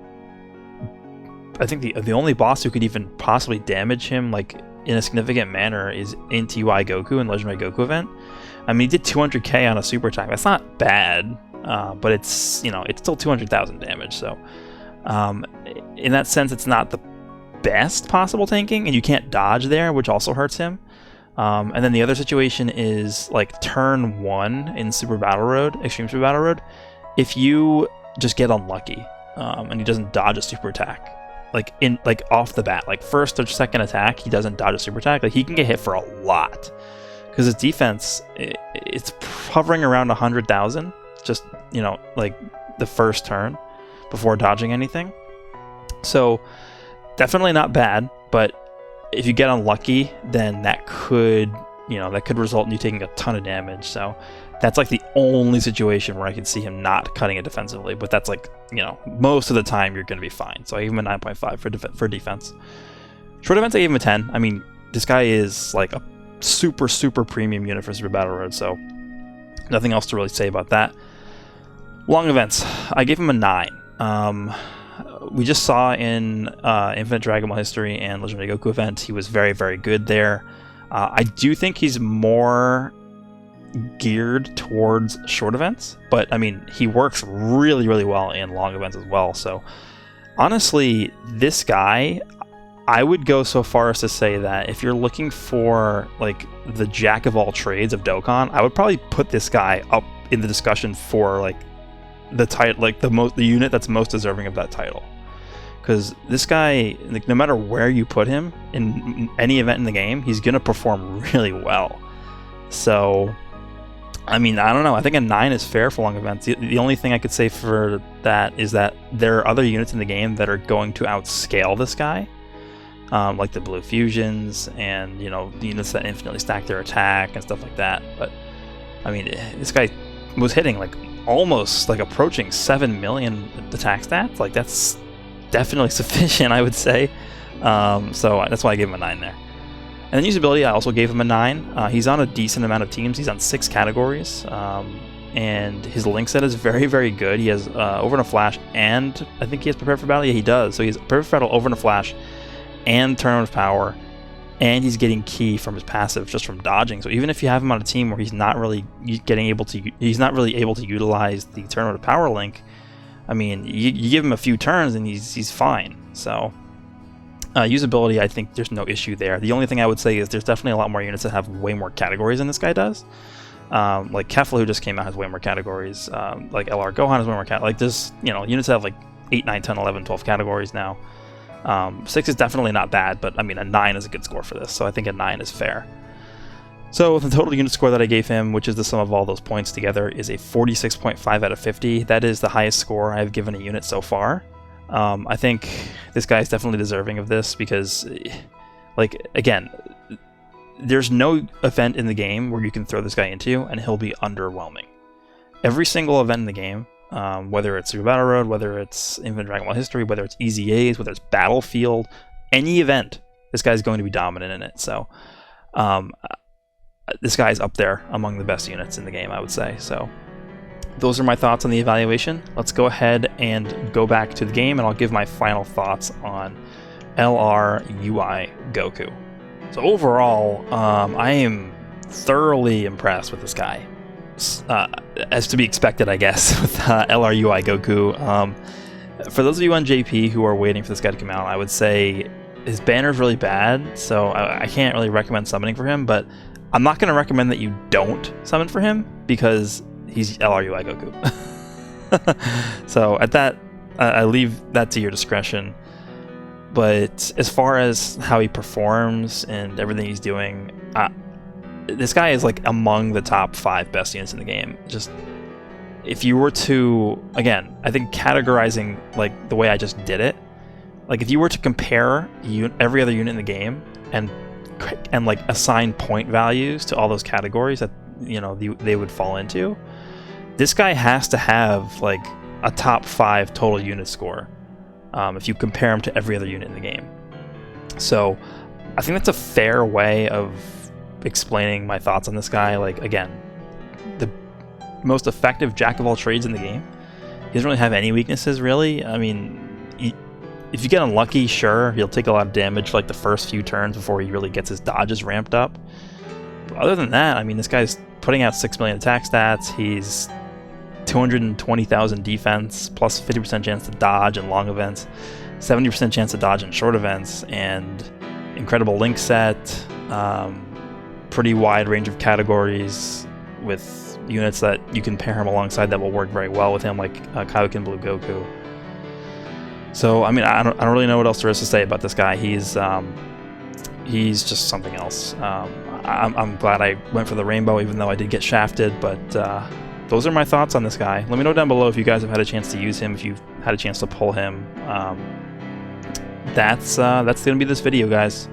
boss who could even possibly damage him like in a significant manner is in TY Goku in Legendary Goku event. I mean, he did 200k on a super attack. That's not bad, but it's, you know, it's still 200,000 damage. So in that sense, it's not the best possible tanking, and you can't dodge there, which also hurts him. And then the other situation is like turn 1 in Super Battle Road, Extreme Super Battle Road. If you just get unlucky and he doesn't dodge a super attack, like off the bat, like first or second attack, he doesn't dodge a super attack, like he can get hit for a lot because his defense, it's hovering around 100,000, just, you know, like the first turn before dodging anything. So definitely not bad, but if you get unlucky, then that could result in you taking a ton of damage. So that's like the only situation where I can see him not cutting it defensively. But that's like, you know, most of the time you're going to be fine. So I gave him a 9.5 for defense. Short events, I gave him a 10. I mean, this guy is like a super, super premium unit for Super Battle Road. So nothing else to really say about that. Long events, I gave him a 9. We just saw in Infinite Dragonball History and Legendary Goku event, he was very, very good there. I do think he's more geared towards short events, but I mean, he works really, really well in long events as well. So honestly, this guy, I would go so far as to say that if you're looking for like the jack of all trades of Dokkan, I would probably put this guy up in the discussion for like the title, like the unit that's most deserving of that title. Because this guy, like, no matter where you put him in any event in the game, he's gonna perform really well. So, I mean, I don't know. I think a 9 is fair for long events. The only thing I could say for that is that there are other units in the game that are going to outscale this guy, like the blue fusions and, you know, the units that infinitely stack their attack and stuff like that. But I mean, this guy was hitting like almost like approaching 7 million attack stats. Like that's definitely sufficient, I would say. So that's why I gave him a 9 there. And then usability, I also gave him a 9. He's on a decent amount of teams. He's on 6 categories. And his link set is very, very good. He has Over in a Flash, and I think he has Prepared for Battle. Yeah, he does. So he has Prepared for Battle, Over in a Flash, and Tournament of Power. And he's getting Ki from his passive just from dodging. So even if you have him on a team where he's not really able to utilize the Tournament of Power link, I mean, you give him a few turns and he's fine. So Usability, I think there's no issue there. The only thing I would say is there's definitely a lot more units that have way more categories than this guy does. Like Kefla, who just came out, has way more categories. Like LR Gohan has way more categories. Like there's, you know, units that have like 8, 9, 10, 11, 12 categories now. 6 is definitely not bad, but I mean a 9 is a good score for this, so I think a 9 is fair. So the total unit score that I gave him, which is the sum of all those points together, is a 46.5 out of 50. That is the highest score I've given a unit so far. I think this guy is definitely deserving of this because, like, again, there's no event in the game where you can throw this guy into and he'll be underwhelming. Every single event in the game, whether it's Super Battle Road, whether it's Infinite Dragon Ball History, whether it's Easy A's, whether it's Battlefield, any event, this guy's going to be dominant in it. So this guy's up there among the best units in the game, I would say. So those are my thoughts on the evaluation. Let's go ahead and go back to the game, and I'll give my final thoughts on LR UI Goku. So overall, I am thoroughly impressed with this guy. As to be expected, I guess, with LR UI Goku. For those of you on JP who are waiting for this guy to come out, I would say his banner's really bad, so I can't really recommend summoning for him, but I'm not going to recommend that you don't summon for him because he's LR UI Goku. So at that, I leave that to your discretion. But as far as how he performs and everything he's doing, this guy is like among the top 5 best units in the game. Just if you were to, again, I think categorizing like the way I just did it, like if you were to compare every other unit in the game and like assign point values to all those categories that, you know, they would fall into, this guy has to have like a top 5 total unit score if you compare him to every other unit in the game. So I think that's a fair way of explaining my thoughts on this guy. Like, again, the most effective jack of all trades in the game. He doesn't really have any weaknesses, really. I mean, if you get unlucky, sure, he'll take a lot of damage for like the first few turns before he really gets his dodges ramped up. But other than that, I mean, this guy's putting out 6 million attack stats. He's 220,000 defense, plus 50% chance to dodge in long events, 70% chance to dodge in short events, and incredible link set, pretty wide range of categories with units that you can pair him alongside that will work very well with him, like Kaioken Blue Goku. So, I mean, I don't really know what else there is to say about this guy. He's just something else. I'm glad I went for the rainbow, even though I did get shafted, but those are my thoughts on this guy. Let me know down below if you guys have had a chance to use him, if you've had a chance to pull him. That's going to be this video, guys.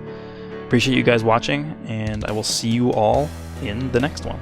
Appreciate you guys watching, and I will see you all in the next one.